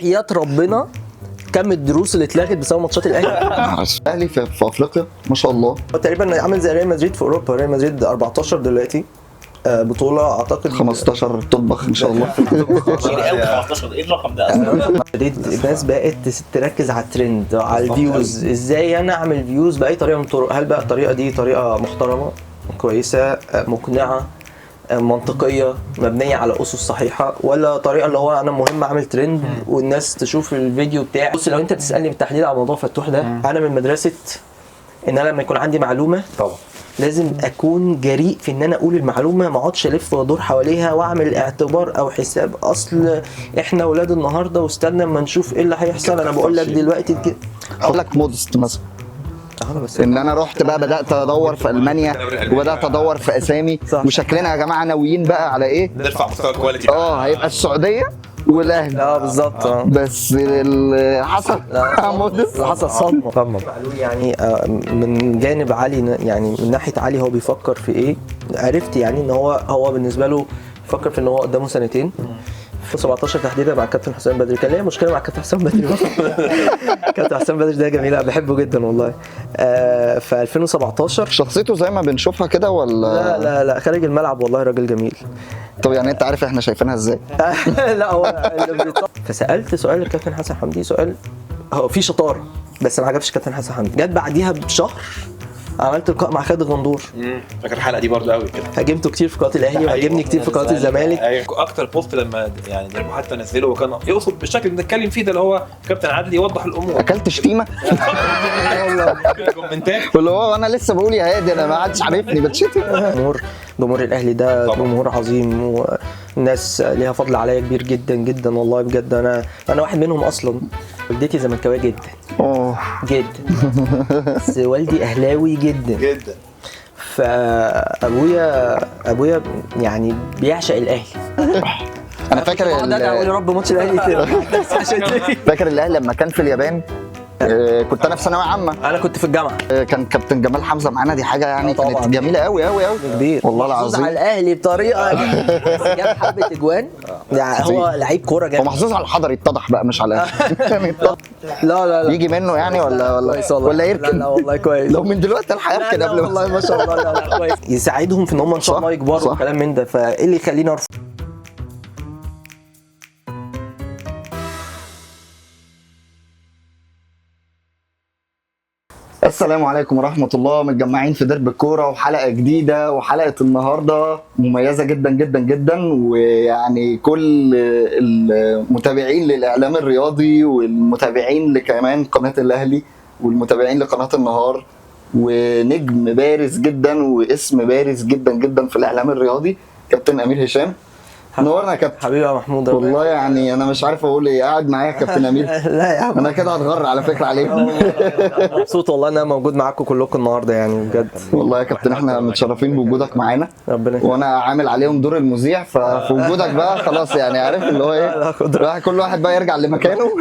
وحياة ربنا كم الدروس اللي اتلغت بسبب ماتشات الاهلي. الاهلي في افريقيا ما شاء الله تقريبا عامل زي ريال مدريد في اوروبا. ريال مدريد 14 دلوقتي بطولة اعتقد 15 تطبخ ان شاء الله. كتير قوي 15. ايه الرقم ده اصلا؟ الناس بقت تركز على الترند، على الفيوز، ازاي انا اعمل فيوز باي طريقه من الطرق. هل بقى الطريقه دي طريقه محترمه كويسه مقنعه منطقيه مبنيه على اسس صحيحه، ولا طريقه اللي هو انا مهم اعمل ترند والناس تشوف الفيديو بتاعي؟ بص، لو انت بتسالني بالتحديد على موضوع فتوح ده، انا من مدرسه ان انا لما يكون عندي معلومه طبعا لازم اكون جريء في ان انا اقول المعلومه، ما اقعدش الف وادور حواليها واعمل اعتبار او حساب اصل احنا اولاد النهارده واستنى اما نشوف ايه اللي هيحصل. انا بقول لك دلوقتي كده. اقول لك مودست مثلا بس ان انا رحت بقى بدات ادور في المانيا وبدات ادور في اسامي صح. وشكلنا يا جماعه ناويين بقى على ايه؟ نرفع مستوى الكواليتي. هيبقى السعوديه والاهلي. بالظبط. بس اللي حصل مودست حصل صدمه يعني من جانب علي، يعني من ناحيه علي هو بيفكر في ايه. عرفت يعني ان هو بالنسبه له بيفكر في ان هو قدامه سنتين. في 17 تحديدا مع الكابتن حسام بدري. كان ليا مشكله مع الكابتن حسام بدري. كابتن حسام بدري ده جميل، انا بحبه جدا والله. في 2017 شخصيته زي ما بنشوفها كده ولا؟ لا خارج الملعب والله راجل جميل. طب يعني انت عارف احنا شايفينها ازاي؟ لا هو فسالت سؤال للكابتن حسن حمدي، سؤال هو فيه شطاره بس ما عجبش الكابتن حسن حمدي. جت بعديها بشهر عملت لقاء مع خالد غندور. فاكر الحلقه دي برضو قوي كده. هاجمته كتير في قناه الاهلي وهاجمني كتير في قناه الزمالك. اكتر بوست لما يعني دربو حتى نزله وكان يقصد بالشكل اللي بنتكلم فيه ده اللي هو كابتن عادل يوضح الامور. اكلت شتيمه كومنتات واللي هو انا لسه بقول يا هادي انا ما حدش عارفني بتشتم. جمهور الاهلي ده جمهور عظيم والناس ليها فضل عليا كبير جدا جدا والله بجد. انا واحد منهم اصلا. والدتي زملكاويه جدا جدا بس والدي اهلاوي جدا. فابويا يعني بيعشق الاهلي. انا فاكر يا رب ماتش الاهلي كده. فاكر الاهلي لما كان في اليابان. كنت انا في ثانويه عامه. انا كنت في الجامعه. كان كابتن جمال حمزه معانا. دي حاجه يعني طبعاً. كانت جميله قوي قوي قوي كبير والله محظوظ العظيم. على الاهلي بطريقه جاب حبه اجوان. يعني هو لعيب كوره هو جامد. محظوظ على الحضري اتضح بقى مش على الاهلي. لا يجي منه يعني ولا يركن. لا والله كويس. لو من دلوقتي الحياه كده قبل والله ما شاء الله. لا كويس يساعدهم في ان هم ان شاء الله يكبروا وكلام من ده. فايه اللي يخلينا السلام عليكم ورحمة الله. متجمعين في درب الكورة وحلقة جديدة، وحلقة النهاردة مميزة جدا جدا جدا. ويعني كل المتابعين للإعلام الرياضي والمتابعين لكمان قناة الأهلي والمتابعين لقناة النهار، ونجم بارز جدا واسم بارز جدا جدا في الإعلام الرياضي كابتن أمير هشام. نورنا يا كابتن. حبيبي يا محمود والله يعني انا مش عارف اقول ايه. قاعد معايا كابتن امير. لا يا عم انا كده هتغر على فكره عليكم. مبسوط والله ان انا موجود معاكم كلكم النهارده يعني بجد. والله يا كابتن احنا متشرفين بوجودك معانا. ربنا يخليك. وانا عامل عليهم دور المذيع، ففي وجودك بقى خلاص يعني عارف اللي هو ايه. كل واحد بقى يرجع لمكانه.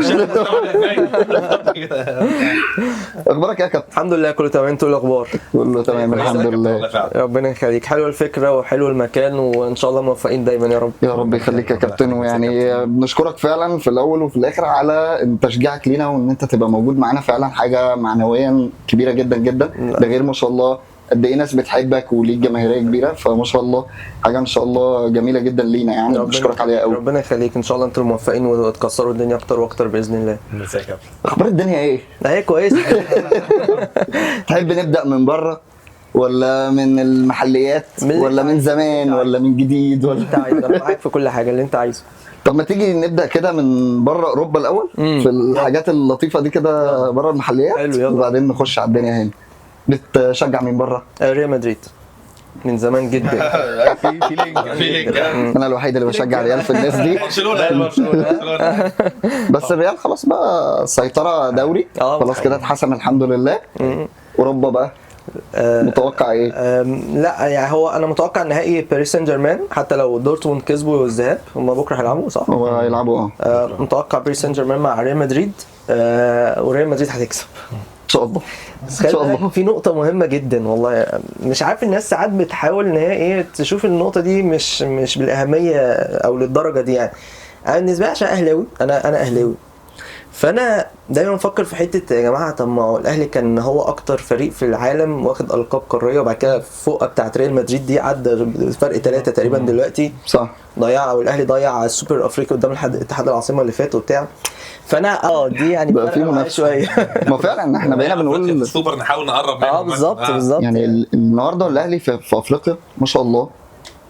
اخبارك ايه يا كابتن؟ الحمد لله كله تمام. انتوا الاخبار؟ كله تمام الحمد لله. ربنا يخليك. حلوه الفكره وحلو المكان وان شاء الله موفقين دايما يا رب. يا رب يخليك يا كابتن. ويعني بنشكرك فعلا في الاول وفي الاخر على تشجيعك لينا وان انت تبقى موجود معانا. فعلا حاجه معنويا كبيره جدا جدا. ده غير ما شاء الله قد ايه ناس بتحبك وليك جماهيريه كبيره. فما شاء الله حاجه ان شاء الله جميله جدا لينا يعني. بنشكرك عليها قوي. ربنا يخليك. ان شاء الله انتم موفقين وتكسروا الدنيا اكتر واكتر باذن الله. ازيك يا كابتن؟ اخبار الدنيا ايه؟ هي كويس. تحب نبدا من بره ولا من المحليات ولا من زمان ولا من جديد ولا انت عايز؟ انا معاك في كل حاجه اللي انت عايزه. طب ما تيجي نبدا كده من بره اوروبا الاول. في الحاجات اللطيفه دي كده بره المحليات. حلو يلا. وبعدين نخش على الدنيا هنا. بتشجع مين بره؟ ريال مدريد من زمان جدا. في لينك انا الوحيد اللي بشجع ريال في الناس دي. برشلونه بس الريال خلاص بقى سيطره دوري. خلاص كده اتحسم الحمد لله. اوروبا بقى متوقع ايه؟ لا يعني هو انا متوقع نهائي باريس سان جيرمان. حتى لو دورتموند كسبوا الذهاب هم بكره هيلعبوا صح؟ هو هيلعبوا متوقع باريس سان جيرمان مع ريال مدريد. وريال مدريد هتكسب ان شاء الله. ان شاء الله. في نقطة مهمة جدا والله. مش عارف الناس ساعات بتحاول ان هي ايه تشوف النقطة دي مش بالاهمية او للدرجة دي يعني. انا بالنسبة لي عشان اهلاوي، انا اهلاوي فانا دايما بفكر في حته يا جماعه، طب ما هو الاهلي كان هو اكتر فريق في العالم واخد القاب قاريه، وبعد كده فوق بتاعه ريال مدريد دي عدى فرق 3 تقريبا دلوقتي، صح. ضيع، والاهلي ضيع السوبر الافريقي قدام اتحاد العاصمه اللي فات وبتاع. فانا دي يعني بقى في منافسه شويه. ما فعلا احنا بقينا بنقول السوبر نحاول نقرب منه. بالظبط يعني النهارده الاهلي في افريقيا ما شاء الله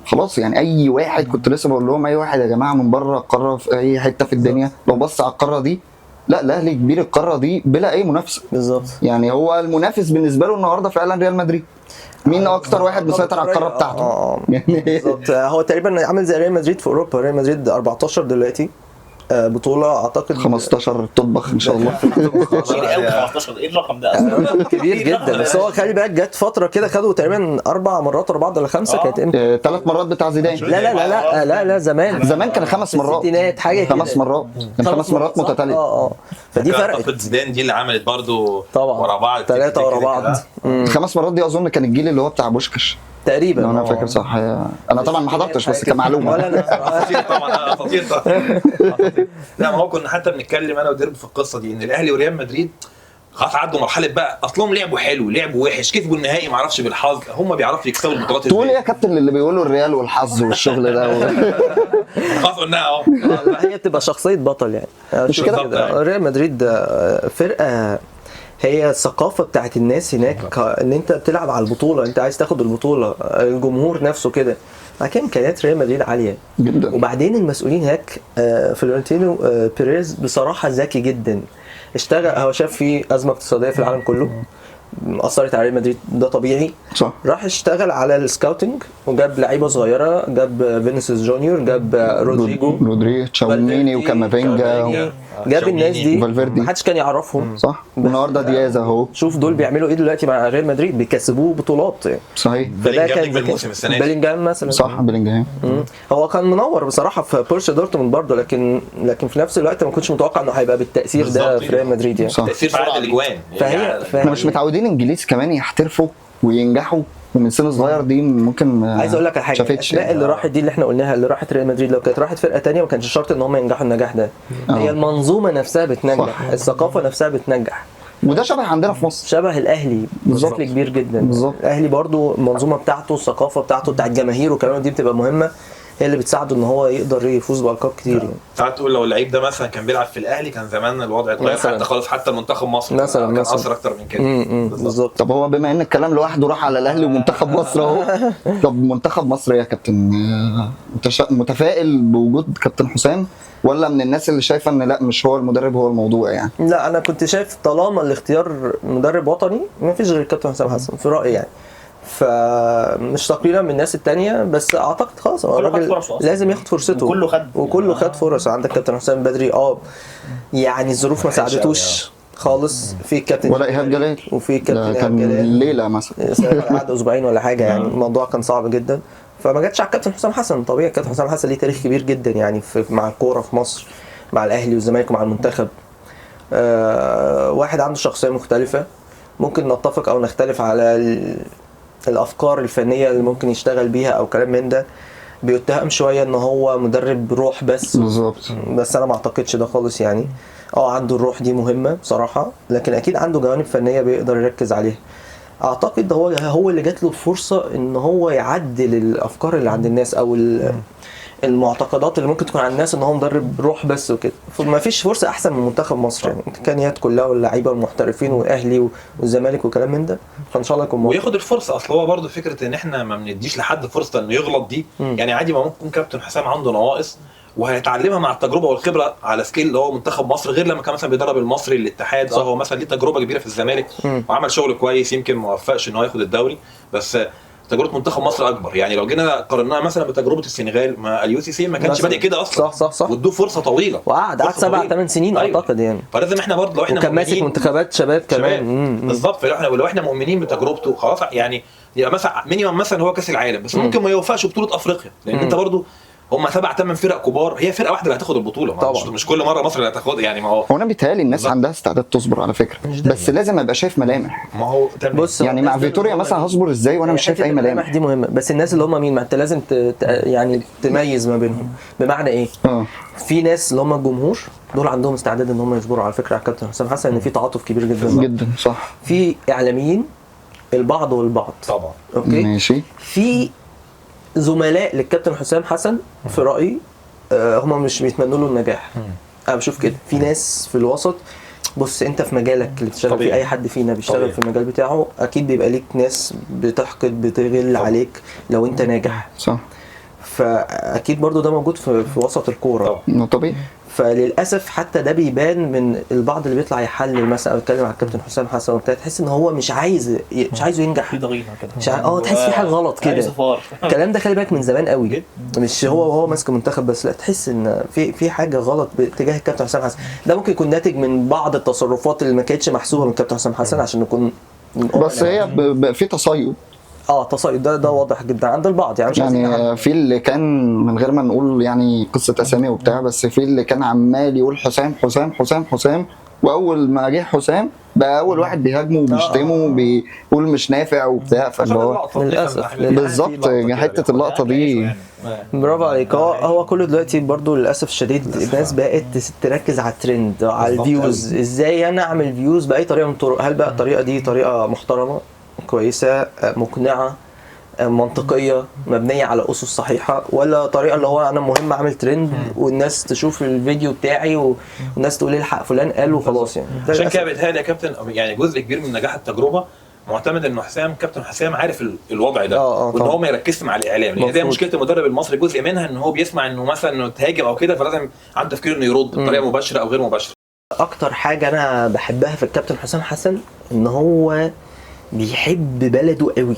خلاص. يعني اي واحد كنت لسه بقول لهم اي واحد يا جماعه من بره القاره في اي حته في الدنيا لو بص على القاره دي، لا الاهلي كبير القاره دي بلا اي منافسه. بالظبط. يعني هو المنافس بالنسبه له النهارده فعلا ريال مدريد. مين اكتر واحد مسيطر على القاره بتاعته؟ يعني بالظبط. هو تقريبا عامل زي ريال مدريد في اوروبا. ريال مدريد 14 دلوقتي بطوله اعتقد 15 تطبخ ان شاء الله. كتير قوي 15. ايه الرقم ده اصلا؟ رقم كبير جدا. بس هو خلي بالك جت فتره كده خدوا تقريبا 4 مرات ورا بعض ولا 5 كانت امتى؟ 3 مرات بتاع زيدان. لا زمان كان 5 مرات. الستينات حاجه كده 5 مرات كان 5 مرات متتاليه. فدي فرقت. زيدان دي اللي عملت برضو طبعا ورا بعض 3 ورا بعض. 5 مرات دي اظن كان الجيل اللي هو بتاع بوشكش تقريبا لو انا فاكر صح. انا طبعا ما حضرتش بس كمعلومه. ولا انا اساطير طبعا اساطير طبعا. لا ما هو كنا حتى بنتكلم انا وديرب في القصه دي ان الاهلي وريال مدريد خلاص عدوا مرحله بقى، اصلهم لعبوا حلو لعبوا وحش، كسبوا النهائي ما اعرفش بالحظ، هم بيعرفوا يكسبوا البطولات تقول ايه يا كابتن اللي بيقولوا الريال والحظ والشغل ده خلاص قلناها اهو. هي بتبقى شخصيه بطل يعني. مش كده. ريال مدريد فرقه هي الثقافه بتاعت الناس هناك ان انت بتلعب على البطوله، انت عايز تاخد البطوله، الجمهور نفسه كده. لكن امكانيات ريال مدريد عاليه جدا. وبعدين المسؤولين هناك فلورنتينو بيريز بصراحه ذكي جدا. اشتغل، هو شاف في ازمه اقتصاديه في العالم كله اثرت على ريال مدريد، ده طبيعي صح. راح اشتغل على السكاوتنج وجاب لعيبه صغيره، جاب فينيسيوس جونيور، جاب رودريجو تشاوميني وكامافينجا، جاب الناس دي فالفيردي ما حدش كان يعرفهم. صح. النهارده دياز اهو شوف دول بيعملوا ايه دلوقتي مع ريال مدريد، بيكسبوه بطولات يعني. صحيح. فده كان الموسم السنه دي بيلينجهام مثلا. صح بيلينجهام. هو كان منور بصراحه في بورشا دورتموند برضه، لكن في نفس الوقت ما كنتش متوقع انه هيبقى بالتاثير ده في ريال مدريد يعني. تاثير في عدد الاجوان. احنا مش متعودين انجليز كمان يحترفوا وينجحوا ومن سن صغير. دي ممكن عايز اقول لك على حاجه، الاسماء اللي راحت دي اللي احنا قلناها اللي راحت ريال مدريد لو كانت راحت فرقه تانية ما كانش شرط ان هم ينجحوا النجاح ده. هي المنظومه نفسها بتنجح. صح. الثقافه نفسها بتنجح. وده شبه عندنا في مصر، شبه الاهلي بشكل كبير جدا. بالظبط. الاهلي برضو المنظومه بتاعته، الثقافه بتاعته بتاع الجماهير والكلام دي بتبقى مهمه، هي اللي بتساعده ان هو يقدر يفوز بالقاب كتير يعني. ساعات تقول لو اللعيب ده مثلا كان بيلعب في الاهلي كان زمان الوضع اتغير حتى خالص، حتى المنتخب مصر كان اثر اكتر من كده. بالظبط. طب هو بما ان الكلام لوحده راح على الاهلي ومنتخب مصر اهو، طب منتخب مصر يا كابتن متفائل بوجود كابتن حسام ولا من الناس اللي شايفه ان لا مش هو المدرب هو الموضوع يعني؟ لا انا كنت شايف طالما الاختيار مدرب وطني ما فيش غير كابتن حسام حسن في رايي يعني. فمش تقليلا من الناس التانية، بس اعتقد خلاص هو الراجل لازم ياخد فرصته وكله خد فرص. عندك كابتن حسام بدري يعني الظروف ما ساعدتوش خالص، في الكابتن ولا ايهاب جلال وفي الكابتن كان الليله مثلا قعد اسبوعين ولا حاجه يعني. الموضوع كان صعب جدا فما جاتش على الكابتن حسام حسن. طبيعي الكابتن حسام حسن ليه تاريخ كبير جدا يعني مع الكوره في مصر، مع الاهلي والزمالك ومع المنتخب. واحد عنده شخصيه مختلفه، ممكن نتفق او نختلف على الافكار الفنيه اللي ممكن يشتغل بيها او كلام من ده. بيتهم شويه ان هو مدرب روح بس بالظبط، بس انا ما اعتقدش ده خالص يعني. عنده الروح دي مهمه بصراحه، لكن اكيد عنده جوانب فنيه بيقدر يركز عليها. اعتقد هو اللي جات له الفرصه ان هو يعدل الافكار اللي عند الناس او المعتقدات اللي ممكن تكون عند الناس ان هو مدرب روح بس وكده. فما فيش فرصه احسن من منتخب مصر يعني، الامكانيات كلها واللعيبه والمحترفين والاهلي والزمالك وكلام من ده. فان شاء الله يكون وياخد الفرصه. اصل هو برضه فكره ان احنا ما بنديش لحد فرصه انه يغلط دي يعني عادي. ما ممكن كابتن حسام عنده نواقص وهيتعلمها مع التجربه والخبره على سكيل اللي هو منتخب مصر، غير لما كان مثلا بيدرب المصري الاتحاد. هو مثلا ليه تجربه كبيره في الزمالك وعمل شغل كويس، يمكن ما وفقش ان هو ياخد الدوري، بس تجربه منتخب مصر اكبر يعني. لو جينا قارناها مثلا بتجربه السنغال، ما اليو سي سي ما كانش بادئ كده اصلا. صح وادوه فرصه طويله وقعد 7-8 سنين اعتقد يعني. فلازم احنا برضه لو احنا وكان ماسك منتخبات شباب كمان بالظبط. لو احنا مؤمنين بتجربته خلاص يعني يبقى مثلا مينيمم مثلا هو كاس العالم، بس ممكن ما يوفقش بطوله افريقيا، لان انت برضه هم 7 8 فرق كبار، هي فرقه واحده اللي هتاخد البطوله. طبعا. مش كل مره مصر اللي هتاخد يعني. ما هو انا بيتهيألي الناس عندها استعداد تصبر على فكره، بس لازم ابقى شايف ملامح. ما هو بص يعني مع فيتوريا مثلا هصبر ازاي وانا مش شايف اي ملامح؟ دي مهمه، بس الناس اللي هم مين، ما انت لازم يعني تميز ما بينهم. بمعنى ايه؟ في ناس اللي هم الجمهور دول عندهم استعداد ان هم يصبروا على فكره على الكابتن حسام حسن، ان في تعاطف كبير جدا جدا صح. في اعلاميين البعض والبعض طبعا. اوكي ماشي. في زملاء للكابتن حسام حسن في رايي هم مش بيتمنوا له النجاح. انا بشوف كده في ناس في الوسط. بص انت في مجالك اللي بتشتغل فيه، اي حد فينا بيشتغل طبيعي. في المجال بتاعه اكيد بيبقى ليك ناس بتحقد بتغل عليك لو انت ناجح، صح. فاكيد برضو ده موجود في وسط الكوره. طبيعي. فللاسف حتى ده بيبان من البعض اللي بيطلع يحلل مثلا او يتكلم على الكابتن حسام حسن وبتاع، تحس ان هو مش عايزه ينجح، في ضغينه كده، مش تحس في حاجه غلط كده. الكلام ده خلي بالك من زمان قوي، مش هو ماسك المنتخب بس، لا تحس ان في حاجه غلط تجاه الكابتن حسام حسن. ده ممكن يكون ناتج من بعض التصرفات اللي ما كانتش محسوبه من الكابتن حسام حسن عشان نكون بس هي في تصيد. تصيد ده واضح جدا عند البعض يعني في اللي كان من غير ما نقول يعني قصه اسامي وبتاع، بس في اللي كان عمال يقول حسام حسام حسام حسام، واول ما جه حسام بقى اول واحد بيهاجمه وبيشتمه وبيقول مش نافع وبتاع. فاللي هو للاسف بالظبط حته اللقطه دي. برافو عليك. هو كله دلوقتي برضو للاسف الشديد الناس بقت تركز على الترند، على الفيوز، ازاي انا اعمل فيوز باي طريقه من الطرق. هل بقى الطريقه دي طريقه محترمه كويسه مقنعه منطقيه مبنيه على اسس صحيحه، ولا طريقه اللي هو انا مهم اعمل ترند والناس تشوف الفيديو بتاعي والناس تقول الحق فلان قال وخلاص يعني. عشان كده بيتهيألي يا كابتن يعني جزء كبير من نجاح التجربه معتمد انه كابتن حسام عارف الوضع ده، وان هو ما يركزش مع الاعلام. يعني دي مشكله المدرب المصري، جزء منها ان هو بيسمع انه مثلا انه تهاجم او كده، فلازم عنده تفكير انه يرد بطريقه مباشره او غير مباشره. اكتر حاجه انا بحبها في الكابتن حسام حسن ان هو بيحب بلده قوي.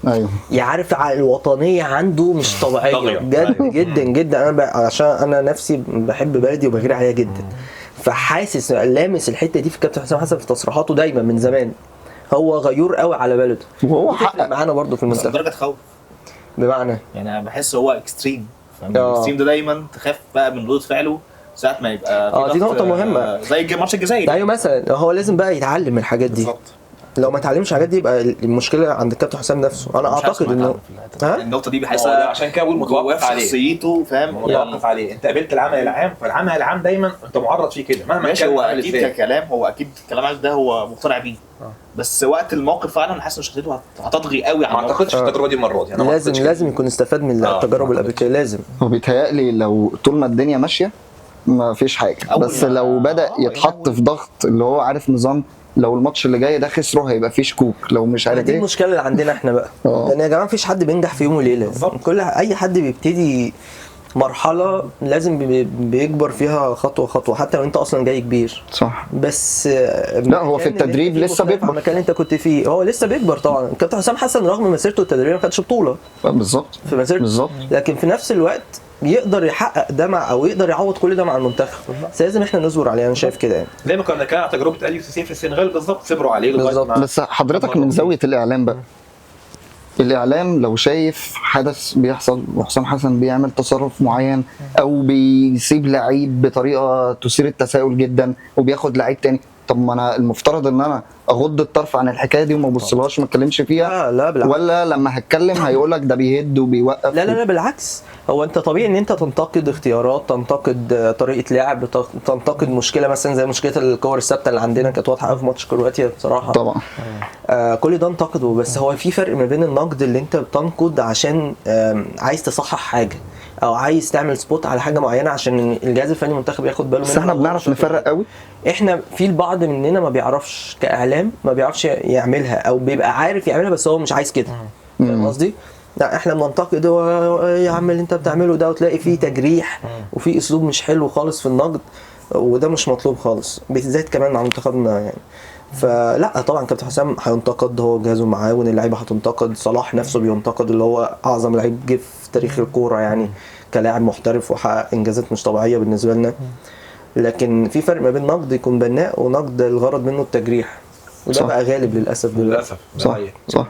ايوه يعرف الوطنيه عنده مش طبيعيه بجد جدا جدا. انا عشان انا نفسي بحب بلدي وبغير عليها جدا، فحاسس لامس الحته دي في الكابتن حسام حسن في تصريحاته دايما من زمان. هو غيور قوي على بلده، وهو حقق معانا برضو في المنتخب درجه تخوف. بمعنى يعني انا بحس هو اكستريم، الاكستريم ده دايما تخاف بقى من ردود فعله ساعه ما يبقى دي نقطه مهمه زي ماتش الجزائر. ايوه مثلا هو لازم بقى يتعلم من الحاجات دي بالظبط. لو ما اتعلمش الحاجات دي يبقى المشكله عند الكابتن حسام نفسه. انا اعتقد انه النقطه دي بحسها عشان كده بقول متوقف عليه شخصيته، فاهم؟ متوقف عليه. انت قابلت العمل العام، فالعمل العام دايما انت معرض فيه كده مهما كان. هو اكيد ككلام، هو اكيد الكلام ده هو مقتنع بيه، بس وقت الموقف فعلا انا حاسس ان شخصيته هتطغي قوي. ما اعتقدش التجربه دي المره دي. لازم يكون استفاد من التجارب اللي قبل كده. لازم هو بيتهيألي لو طول ما الدنيا ماشيه ما فيش حاجه، بس لو بدأ يتحط في ضغط اللي هو عارف نظام، لو الماتش اللي جاي ده خسره هيبقى فيه شكوك، لو مش عارف دي المشكله اللي عندنا احنا بقى. لان يا جماعه مفيش حد بينجح في يوم وليله. اي حد بيبتدي مرحله لازم بيكبر فيها خطوه خطوه، حتى لو انت اصلا جاي كبير صح. بس لا هو في التدريب لسه بيكبر. المكان اللي انت كنت فيه هو لسه بيكبر طبعا. الكابتن حسام حسن رغم مسيرته التدريبيه ما خدش بطوله بالظبط في مسيرته بالظبط، لكن في نفس الوقت يقدر يحقق ده او يقدر يعوض كل ده مع المنتخب. بس لازم احنا نصبر عليه. انا شايف كده يعني. زي ما كنا بنتكلم على تجربه اليو سي في السنغال بالظبط، صبروا عليه لغايه بس حضرتك من زاويه الاعلام بقى، الاعلام لو شايف حدث بيحصل وحسام حسن بيعمل تصرف معين او بيسيب لعيب بطريقه تثير التساؤل جدا وبياخد لعيب تاني، طب ما انا المفترض ان انا اغض الطرف عن الحكايه دي وما ابصلهاش وما اتكلمش فيها؟ لا بالعكس. ولا لما هتكلم هيقولك ده بيهد وبيوقف؟ لا بالعكس. هو انت طبيعي ان انت تنتقد اختيارات، تنتقد طريقه لعب، تنتقد مشكله مثلا زي مشكله الكور الثابته اللي عندنا كانت واضحه قوي في ماتش كرواتيا بصراحه. طبعا كل ده انتقده. بس هو في فرق ما بين النقد اللي انت بتنقد عشان عايز تصحح حاجه او عايز تعمل سبوت على حاجه معينه عشان الجهاز الفني المنتخب ياخد باله منها. بس احنا بنعرف نفرق قوي. احنا في البعض مننا ما بيعرفش كاعلام، ما بيعرفش يعملها او بيبقى عارف يعملها بس هو مش عايز كده. فاهم قصدي؟ لا احنا بننتقد يا عم اللي انت بتعمله ده، وتلاقي فيه تجريح وفي اسلوب مش حلو خالص في النقد، وده مش مطلوب خالص بالذات كمان مع منتخبنا يعني. فلا طبعا كابتن حسام هينتقد، هو جهازه معاه واللعيبه هتنتقد، صلاح نفسه بينتقد اللي هو اعظم لعيب جه في تاريخ الكوره يعني كلاعب محترف وحقق انجازات مش طبيعيه بالنسبه لنا. لكن في فرق ما بين نقد يكون بناء ونقد الغرض منه التجريح، وده بقى غالب للاسف. صح. صح.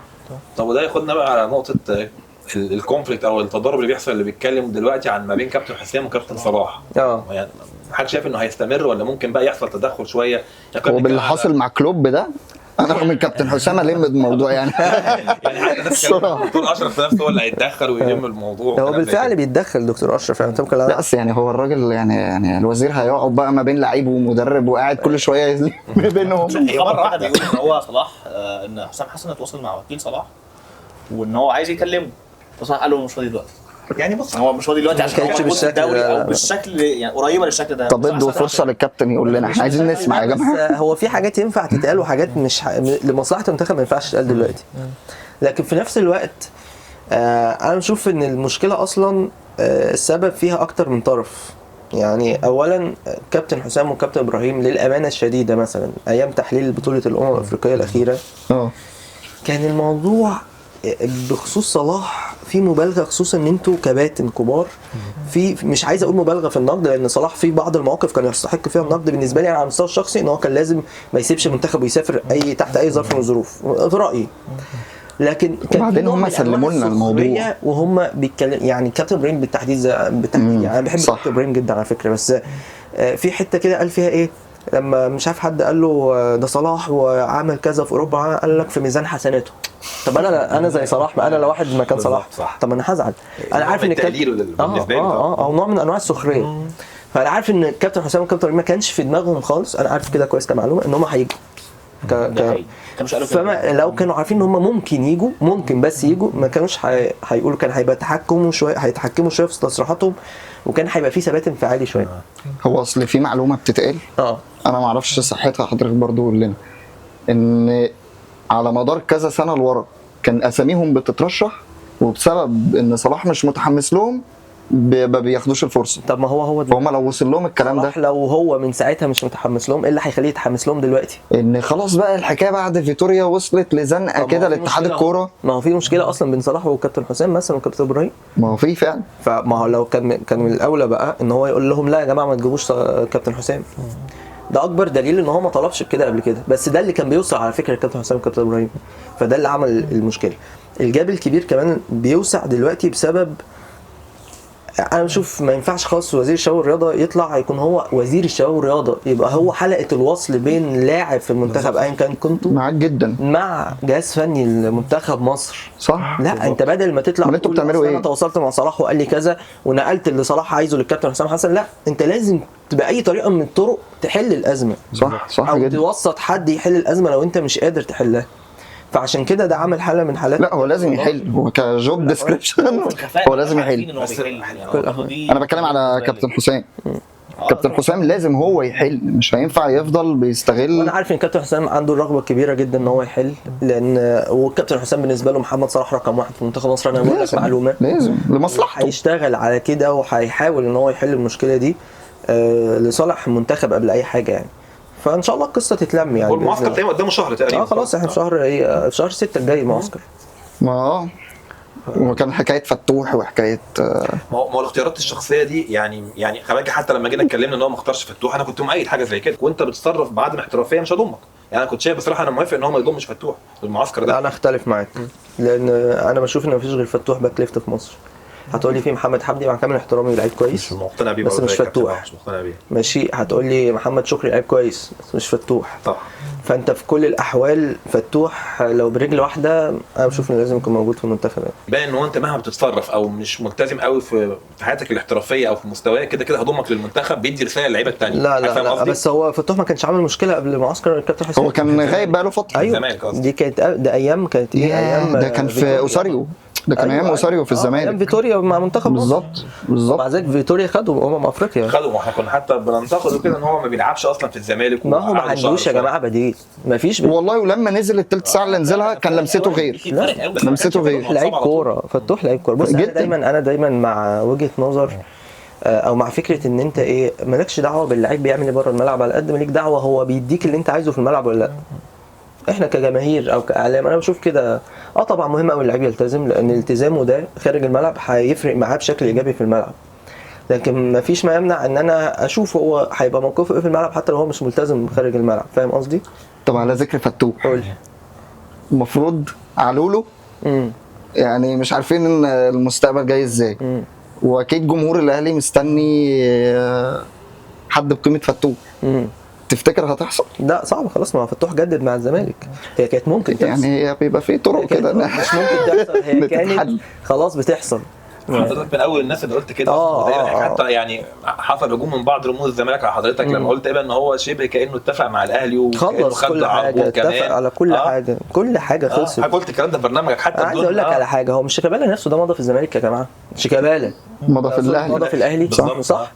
طب وده ياخدنا بقى على نقطه الكونفليكت او التضارب اللي بيحصل اللي بيتكلم دلوقتي عن ما بين كابتن حسام وكابتن صلاح. يعني محدش شايف انه هيستمر ولا ممكن بقى يحصل تدخل شويه؟ هو باللي حاصل مع كلوب ده انا من كابتن حسام الم الموضوع يعني. يعني حتى ناس دكتور اشرف نفسه هو اللي هيتدخل ويلم الموضوع. هو بالفعل بيتدخل دكتور اشرف يعني ممكن. لا بس يعني هو الراجل يعني الوزير هيقعد بقى ما بين لعيب ومدرب وقاعد كل شويه يزلم ما بينهم. خبر واحد بيقول ان هو صلاح ان حسام حسن اتواصل مع وكيل صلاح وان هو عايز يكلمه، فصلاح قال له مش فاضي دلوقتي. يعني بص هو مش فاضي دلوقتي عشان هو موجود في الدوري او بالشكل يعني قريبه للشكل ده. طب ادوا فرصه للكابتن يقول لنا احنا عايزين نسمع يا جماعه. هو في حاجات ينفع تتقال وحاجات مش لمصلحه المنتخب ما ينفعش تتقال دلوقتي. لكن في نفس الوقت انا بشوف ان المشكله اصلا السبب فيها اكتر من طرف. يعني اولا كابتن حسام وكابتن ابراهيم للامانه الشديده مثلا ايام تحليل بطوله الامم الافريقيه الاخيره كان الموضوع بخصوص صلاح في مبالغه، خصوصا ان انتوا كباتن كبار في مش عايز اقول مبالغه في النقد لان صلاح في بعض المواقف كان يستحق فيها النقد بالنسبه لي على المستوى الشخصي ان هو كان لازم ما يسيبش المنتخب ويسافر تحت اي ظرف من الظروف في رايي. لكن وبعدين هم سلموا لنا الموضوع وهم بيتكلم يعني كابتن ابراهيم بالتحديد يعني انا بحب كابتن ابراهيم جدا على فكره، بس في حته كده قال فيها ايه لما مش عارف حد قال له ده صلاح وعمل كذا في اوروبا قال لك في ميزان حسناته. طب انا زي صلاح ما انا لو واحد مكان صلاح طب انا هزعل. انا عارف ان التقليل او نوع من انواع السخريه. فانا عارف ان كابتن حسام وكابتن ابراهيم ما كانش في دماغهم خالص. انا عارف كده كويس كمعلومه ان هم هيجوا فما لو كانوا عارفين ان هم ممكن يجوا ممكن بس يجوا ما كانوش هيقولوا كان هيبقى تحكموا شويه هيتحكموا شويه في تصريحاتهم وكان هيبقى في ثبات انفعالي شويه. هو اصل في معلومه بتتقال انا ما اعرفش صحتها حضرتك برضو قول لنا ان على مدار كذا سنه لورا كان اساميهم بتترشح وبسبب ان صلاح مش متحمس لهم ما بياخدوش الفرصه. طب ما هو فهم لو وصل لهم الكلام ده لو هو من ساعتها مش متحمس لهم ايه اللي هيخليه يتحمس لهم دلوقتي؟ ان خلاص بقى الحكايه بعد فيتوريا وصلت لزنقه كده لاتحاد الكوره. ما هو في مشكله اصلا بين صلاح وكابتن حسام مثلا وكابتن ابراهيم. ما هو في فعلا. فما هو لو كان من الاولى بقى ان هو يقول لهم لا يا جماعه ما تجيبوش كابتن حسام. ده اكبر دليل ان هو ما طلبش بكده قبل كده، بس ده اللي كان بيوسع على فكره كابتن حسام وكابتن ابراهيم. فده اللي عمل المشكله. الجاب الكبير كمان بيوسع دلوقتي بسبب انا بشوف ما ينفعش خالص وزير الشباب والرياضه يطلع يكون هو وزير الشباب والرياضه يبقى هو حلقه الوصل بين لاعب في المنتخب ايا كان كنتوا معاك جدا مع جهاز فني لمنتخب مصر صح. لا انت بدل ما تطلع انتوا بتعملوا ايه؟ انا تواصلت مع صلاح وقال لي كذا ونقلت اللي صلاح عايزه للكابتن حسام حسن. لا انت لازم باي طريقه من الطرق تحل الازمه صح او جدا. توسط حد يحل الازمه لو انت مش قادر تحلها. فعشان كده ده عمل حاله من حالات. لا هو لازم يحل هو كجوب ديسكريبشن هو لازم يحل. انا بتكلم على كابتن حسام. كابتن حسام لازم هو يحل مش هينفع يفضل بيستغل. وانا عارف ان كابتن حسام عنده الرغبه الكبيره جدا ان هو يحل لان والكابتن حسام بالنسبه له محمد صلاح رقم 1 في منتخب مصر. انا بقول لك معلومه لازم لمصلحته هيشتغل على كده وهيحاول ان هو يحل المشكله دي لصالح المنتخب قبل اي حاجه يعني. فان شاء الله القصه تتلم يعني. والمعسكر تقريبا قدامه شهر تقريبا. خلاص احنا في شهر 6 الجاي معسكر. ما وكان حكايه فتوح وحكايه ما هو الاختيارات الشخصيه دي يعني خلي حتى لما جينا اتكلمنا ان هو ما اختارش فتوح انا كنت مؤيد حاجه زي كده وانت بتتصرف بعدم احترافيه مش هضمك. يعني انا كنت شايف بصراحه انا موافق ان هو ما يضمش فتوح المعسكر ده. انا اختلف معاك لان انا بشوف ان مفيش غير فتوح باك ليفت في مصر. هتقولي في محمد حمدي مع كامل احترامي لعيب كويس مش مقتنع بيه بس مش فتوح. مش مقتنع بيه ماشي. هتقولي محمد شكري لعيب كويس بس مش فتوح طبعا. فانت في كل الاحوال فتوح لو برجل واحده انا بشوف انه لازم يكون موجود في المنتخب. باين ان هو انت مهما بتتصرف او مش ملتزم قوي في حياتك الاحترافيه او في مستواك كده هضمك للمنتخب بيدي رساله للعيبه الثانيه. لا بس هو فتوح ما كانش عامل مشكله قبل معسكر الكابتن حسام. هو كان غايب بقى له فتره. ايوه دي كانت ده ايام كانت ايام ده كان في اوساريو. ده كان ايام اوساريو في الزمالك. ايام فيتوريا مع منتخب بالظبط مع ذلك فيتوريا خدوا افريقيا احنا كنا حتى بننتقد كده ان هو ما بيلعبش اصلا في الزمالك. ما هو ما عندوش يا جماعه بديل ما فيش والله. ولما نزل الثلث ساعه اللي نزلها كان لمسته غير. لمسته غير. لعيب كوره فتوح لعيب كوره. بص انا دايما مع وجهه نظر او مع فكره ان انت ايه مالكش دعوه باللعيب بيعمل ايه بره الملعب على قد ما ليك دعوه هو بيديك اللي انت عايزه في الملعب ولا لا. احنا كجماهير او كاعلام انا بشوف كده طبعا مهم قوي اللعيب يلتزم لان التزامه ده خارج الملعب هيفرق معاه بشكل ايجابي في الملعب. لكن ما فيش ما يمنع ان انا اشوف هو هيبقى موقفه ايه في الملعب حتى لو هو مش ملتزم خارج الملعب. فاهم قصدي؟ طب على ذكر فتوح قول. المفروض علولو يعني مش عارفين ان المستقبل جاي ازاي. واكيد جمهور الاهلي مستني حد بقيمه فتوح. تفتكر هتحصل؟ لا صعب، خلاص ما فتوح جدد مع الزمالك. هي كانت ممكن تحصل، يعني هي بيبقى في طرق كده مش ممكن تحصل، هي كانت بتتحل. خلاص بتحصل. حضرتك من اول الناس اللي قلت كده حتى يعني حصل هجوم من بعض رموز الزمالك على حضرتك لما قلت ان هو شبه كانه اتفق مع الاهلي وكانه خلص كل حاجه، اتفق على كل حاجه، كل حاجه خلصت. قلت الكلام ده في برنامجك حتى. عايز اقول لك على حاجه، هو مش شيكابالا نفسه ده مضى في الزمالك يا جماعه؟ شيكابالا مضى في الاهلي، مضى في الاهلي صح.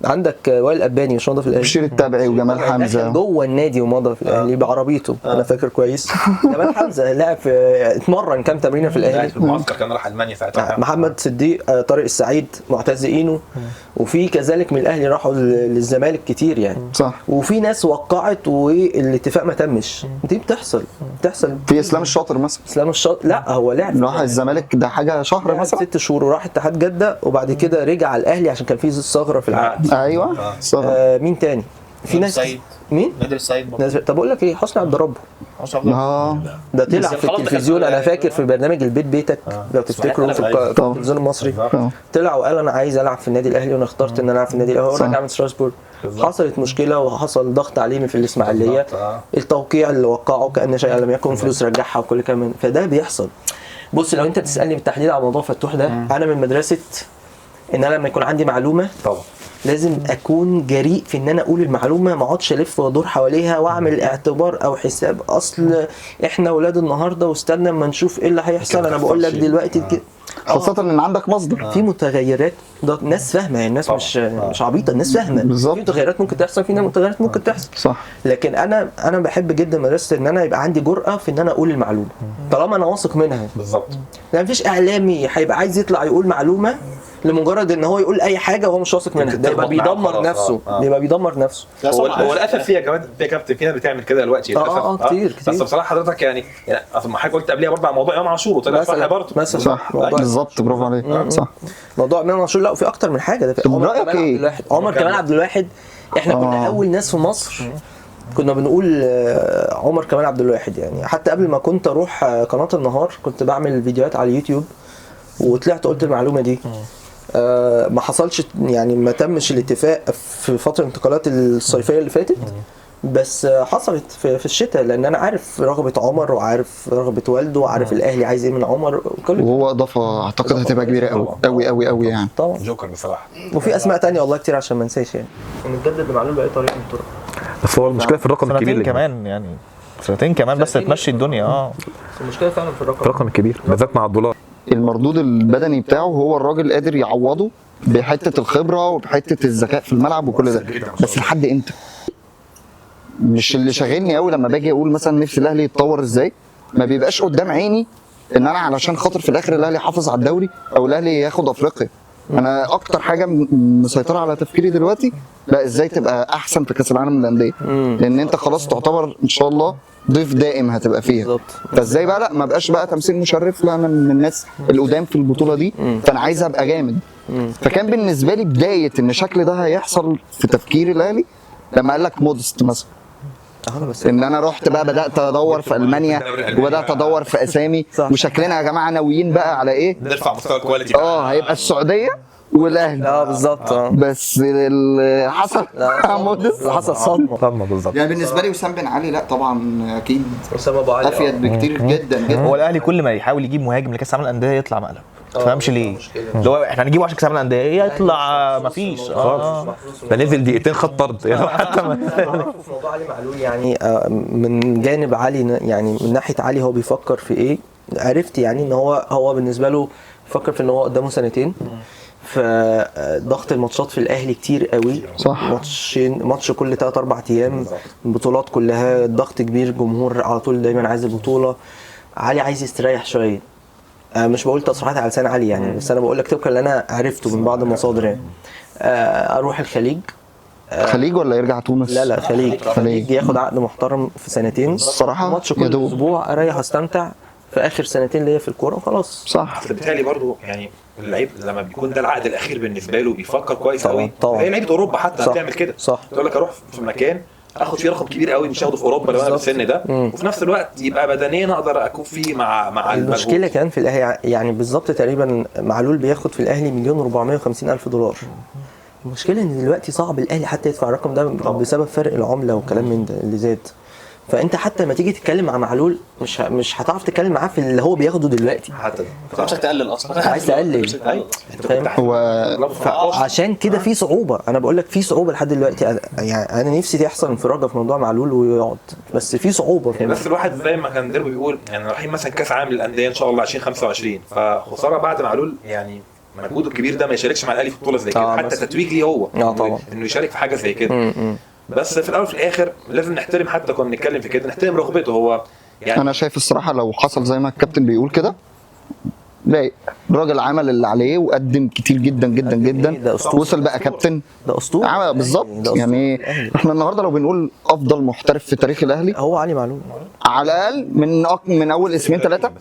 عندك وائل الاباني مش مضى في الاهلي، بشير التابعي وجمال حمزه جوه النادي ومضى في الاهلي بعربيته. انا فاكر كويس جمال حمزه لعب اتمرن كام تمرينه في الاهلي، في المعسكر كان راح المانيا ساعتها. محمد صديق، طارق السعيد، معتز اينو، وفي كذلك من الاهلي راحوا للزمالك كتير يعني. صح. وفي ناس وقعت والاتفاق ما تمش، دي بتحصل في اسلام الشاطر مثلا. اسلام الشاطر لا هو لعب راح الزمالك ده حاجه شهر مثلا 6 شهور وراح اتحاد جده وبعد كده رجع على الاهلي عشان كان في ثغره في العقد. ايوه مين تاني؟ في ناس مين؟ نادر السيد. طب اقول لك ايه، حسني عبد ربه ده طلع في التلفزيون. انا فاكر في برنامج البيت بيتك لو تفتكروا في التلفزيون المصري، طلع وقال انا عايز العب في النادي الاهلي وانا اخترت ان انا العب في النادي الاهلي. هو راح يعمل ستراسبورغ، حصلت مشكله وحصل ضغط عليه في الاسماعيليه، التوقيع اللي وقعه كأن شيء لم يكن، فلوس رجعها وكل كمان. فده بيحصل. بص لو انت بتسالني بالتحديد على موضوع فتوح ده، انا من مدرسه ان انا لما يكون عندي معلومه طبعا لازم اكون جريء في ان انا اقول المعلومه، ما اقعدش الف وادور حواليها واعمل اعتبار او حساب اصل احنا اولاد النهارده واستنى اما نشوف ايه اللي هيحصل. انا بقول لك دلوقتي كده، خاصه ان عندك مصدر في متغيرات. ده الناس فاهمه يعني، الناس مش عبيطه، الناس فاهمه بالظبط. في متغيرات ممكن تحصل، في متغيرات ممكن تحصل صح. لكن انا بحب جدا مدرسه ان انا يبقى عندي جرأه في ان انا اقول المعلومه طالما انا واثق منها. بالظبط. لا مفيش اعلامي هيبقى عايز يطلع يقول معلومه لمجرد ان هو يقول اي حاجه وهو مش واثق منها، ده يبقى بيدمر نفسه. بيبقى بيدمر نفسه. هو للاسف فيها كمان في كابتن فينا بتعمل كده دلوقتي للاسف. كتير بس بصراحه حضرتك يعني اصل ما حضرتك قلت قبلها برضه على موضوع امام عاشور وطلع صح برضه مثلا صح بالظبط. برافو عليك. صح. موضوع امام عاشور لا وفي اكتر من حاجه. ده رايك ايه؟ عمر كمال عبد الواحد، احنا كنا اول ناس في مصر كنا بنقول عمر كمال عبد الواحد يعني. حتى قبل ما كنت اروح قناه النهار كنت بعمل فيديوهات على اليوتيوب وطلعت قلت المعلومه دي. ما حصلش يعني، ما تمش الاتفاق في فتره الانتقالات الصيفيه اللي فاتت، بس حصلت في الشتاء، لان انا عارف رغبه عمر وعارف رغبه والده وعارف الاهلي عايز ايه من عمر وكل. وهو اضافه اعتقد هتبقى كبيره قوي قوي قوي قوي يعني. طبعا جوكر بصراحه. وفي اسماء تانية والله كتير عشان ما انساش يعني. نجدد المعلومه باي طريقه من الطرق. بس هو المشكله في الرقم الكبير سنتين كمان يعني، سنتين كمان بس تمشي الدنيا. المشكله فعلا في الرقم الكبير بالذات مع الدولار. المردود البدني بتاعه هو الراجل قادر يعوضه بحته الخبره وبحته الذكاء في الملعب وكل ده، بس لحد امتى؟ مش اللي شاغلني قوي لما باجي اقول مثلا نفسي الاهلي يتطور ازاي، ما بيبقاش قدام عيني ان انا علشان خاطر في الاخر الاهلي يحافظ على الدوري او الاهلي ياخد افريقيا. انا اكتر حاجه مسيطره على تفكيري دلوقتي لا ازاي تبقى احسن في كاس العالم للانديه، لان انت خلاص تعتبر ان شاء الله ضيف دائم هتبقى فيها. فازاي بقى لا ما بقاش بقى تمثيل مشرف، لا انا من الناس القدام في البطوله دي، فانا عايز ابقى جامد. فكان بالنسبه لي بدايه ان الشكل ده هيحصل في تفكير الاهلي لما قال لك مودست مثلا، ان انا رحت بقى بدات ادور في المانيا وبدات ادور في اسامي وشكلنا يا جماعه ناويين بقى على ايه، نرفع مستوى الكواليتي. هيبقى السعوديه والاهلي. بالظبط. بس اللي حصل مودست حصل صدمه بالظبط. يعني بالنسبه لي وسام بن علي لا طبعا اكيد وسام ابو علي افيد بكتير جدا جدا. هو الاهلي كل ما يحاول يجيب مهاجم لكاس العالم للانديه يطلع مقلب، ما تفهمش ليه. اللي هو احنا هنجيبه عشان كاس العالم للانديه يطلع ما فيش. ده نزل دقيقتين خد طرد يعني حتى في موضوع علي معلول يعني. من جانب علي يعني من ناحيه علي هو بيفكر في ايه، عرفت يعني ان هو بالنسبه له فكر في ان هو قدامه سنتين، فضغط الماتشات في الاهلي كتير قوي. صح. ماتش كل 3-4 ايام، البطولات كلها ضغط كبير، جمهور على طول دايما عايز البطوله. علي عايز يستريح شويه. مش بقول تصريحات على لسان علي يعني، بس انا بقول لك طبقا اللي انا عرفته من بعض المصادر يعني. اروح الخليج. خليج ولا يرجع تونس؟ لا خليج ياخد عقد محترم في سنتين الصراحه، ماتش كل اسبوع اريح استمتع في اخر سنتين ليا في الكوره وخلاص. صح. بالتالي برضو يعني اللعيب لما بيكون ده العقد الاخير بالنسبه له بيفكر كويس قوي. طبعا زي لعيبه اوروبا حتى بتعمل كده. صح. تقول لك اروح في مكان اخد فيه رقم كبير قوي مش هاخده في اوروبا لو انا بالسن ده، وفي نفس الوقت يبقى بدنيا اقدر اكون فيه مع المشكله كان في الاهلي يعني بالظبط تقريبا معلول بياخد في الاهلي $1,450,000 دولار. المشكله ان دلوقتي صعب الاهلي حتى يدفع الرقم ده بسبب فرق العمله وكلام من ده اللي زاد. فانت حتى لما تيجي تتكلم مع معلول مش هتعرف تتكلم معاه في اللي هو بياخده دلوقتي، حتى مش تقلل اصلا، عايز تقلل. فاهم؟ عشان كده في صعوبه، انا بقول لك في صعوبه لحد دلوقتي. يعني انا نفسي تحصل انفراجه في موضوع معلول ويقعد، بس في صعوبه. يعني بس الواحد زي ما كان ديربي بيقول يعني رايحين مثلا كاس عالم للانديه ان شاء الله 2025، فخساره بعد معلول يعني مجهوده الكبير ده ما يشاركش مع الاهلي في بطوله زي كده، حتى تتويج ليه هو طبعا انه يشارك في حاجه زي كده. بس في الاول وفي الاخر لازم نحترم، حتى كنا بنتكلم في كده، نحترم رغبته هو. يعني انا شايف الصراحه لو حصل زي ما الكابتن بيقول كده، لا الراجل عمل اللي عليه وقدم كتير جدا جدا جدا، وصل بقى كابتن، ده اسطوره بالظبط. يعني احنا النهارده لو بنقول افضل محترف في تاريخ الاهلي هو علي معلول على الاقل من اول اسمين ثلاثه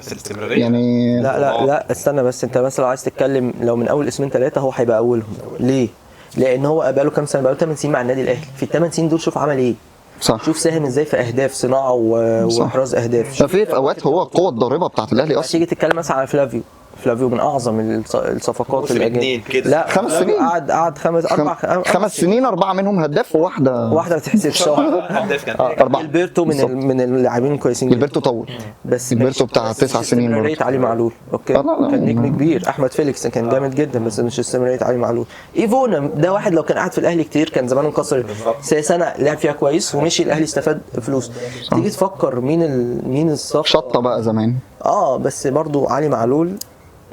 يعني. لا استنى بس، انت مثلا لو عايز تتكلم لو من اول اسمين ثلاثه هو هيبقى اولهم. ليه؟ لان هو بقاله كام سنه، بقاله 8 سنين مع النادي الاهلي. في ال8 سنين دول شوف عمل ايه، صح. شوف ساهم ازاي في اهداف صناعه واحراز اهداف. في اوقات هو القوه الضاربه بتاعت الاهلي اصلا. تيجي تتكلم مثلا على فلافيو من اعظم الصفقات الاجنبيه. لا 5 سنين قعد 5 سنين 4 منهم هداف وواحده ما تتحسبش. هداف كان 4. جilberto من اللاعبين الكويسين. جilberto طول، بس جilberto بتاع 9 سنين استمرارية علي معلول اوكي. كان نجم كبير. احمد فيليكس كان جامد جدا، بس مش استمرارية علي معلول. ايفونا ده واحد لو كان قاعد في الاهلي كتير كان زمانه مكسر. سنه لعب فيها كويس ومشي، الاهلي استفاد فلوس. تيجي تفكر مين الصف شطه بقى زمان. بس برضو علي معلول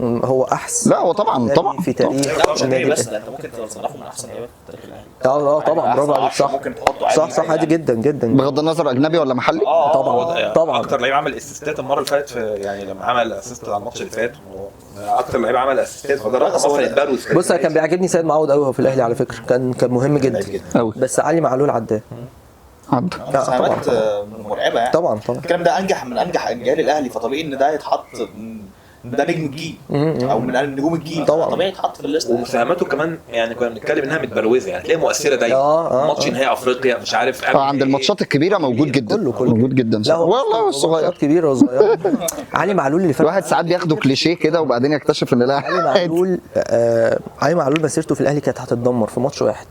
هو احسن. لا هو طبعا في تاريخ النادي. بس انت ممكن تصنفه من احسن لعيبه في تاريخ الاهلي. طبعا برافو عليك. صح ممكن تحطه عادي. صح عادي جدا جدا. بغض النظر اجنبي ولا محلي. طبعا اكتر لعيب عمل اسيستات المره اللي فاتت، يعني لما عمل اسيست على الماتش اللي فات، اكتر لعيب عمل اسيستات، فده رقم اصلا يتبروز. بص انا كان بيعجبني سيد معوض قوي في الاهلي على فكره، كان مهم جدا قوي. بس علي معلول عداه. ساهمات مرعبه يعني. طبعا الكلام ده انجح من انجح اجيال الاهلي، فطبيعي ان ده يتحط، ده نجم الجيل او من نجوم الجيل، طبعا طبيعي يتحط في الليست. ومساهماته كمان يعني كنا بنتكلم انها متبروزه، يعني تلاقيها مؤثره دايما. ماتش نهائي افريقيا مش عارف عند الماتشات الكبيره موجود جدا، موجود جدا. لا والله الصغير كبير وصغير. علي معلول اللي الواحد ساعات بياخده كليشيه كده وبعدين يكتشف ان لا. علي معلول مسيرته في الاهلي كانت هتتدمر في ماتش واحد،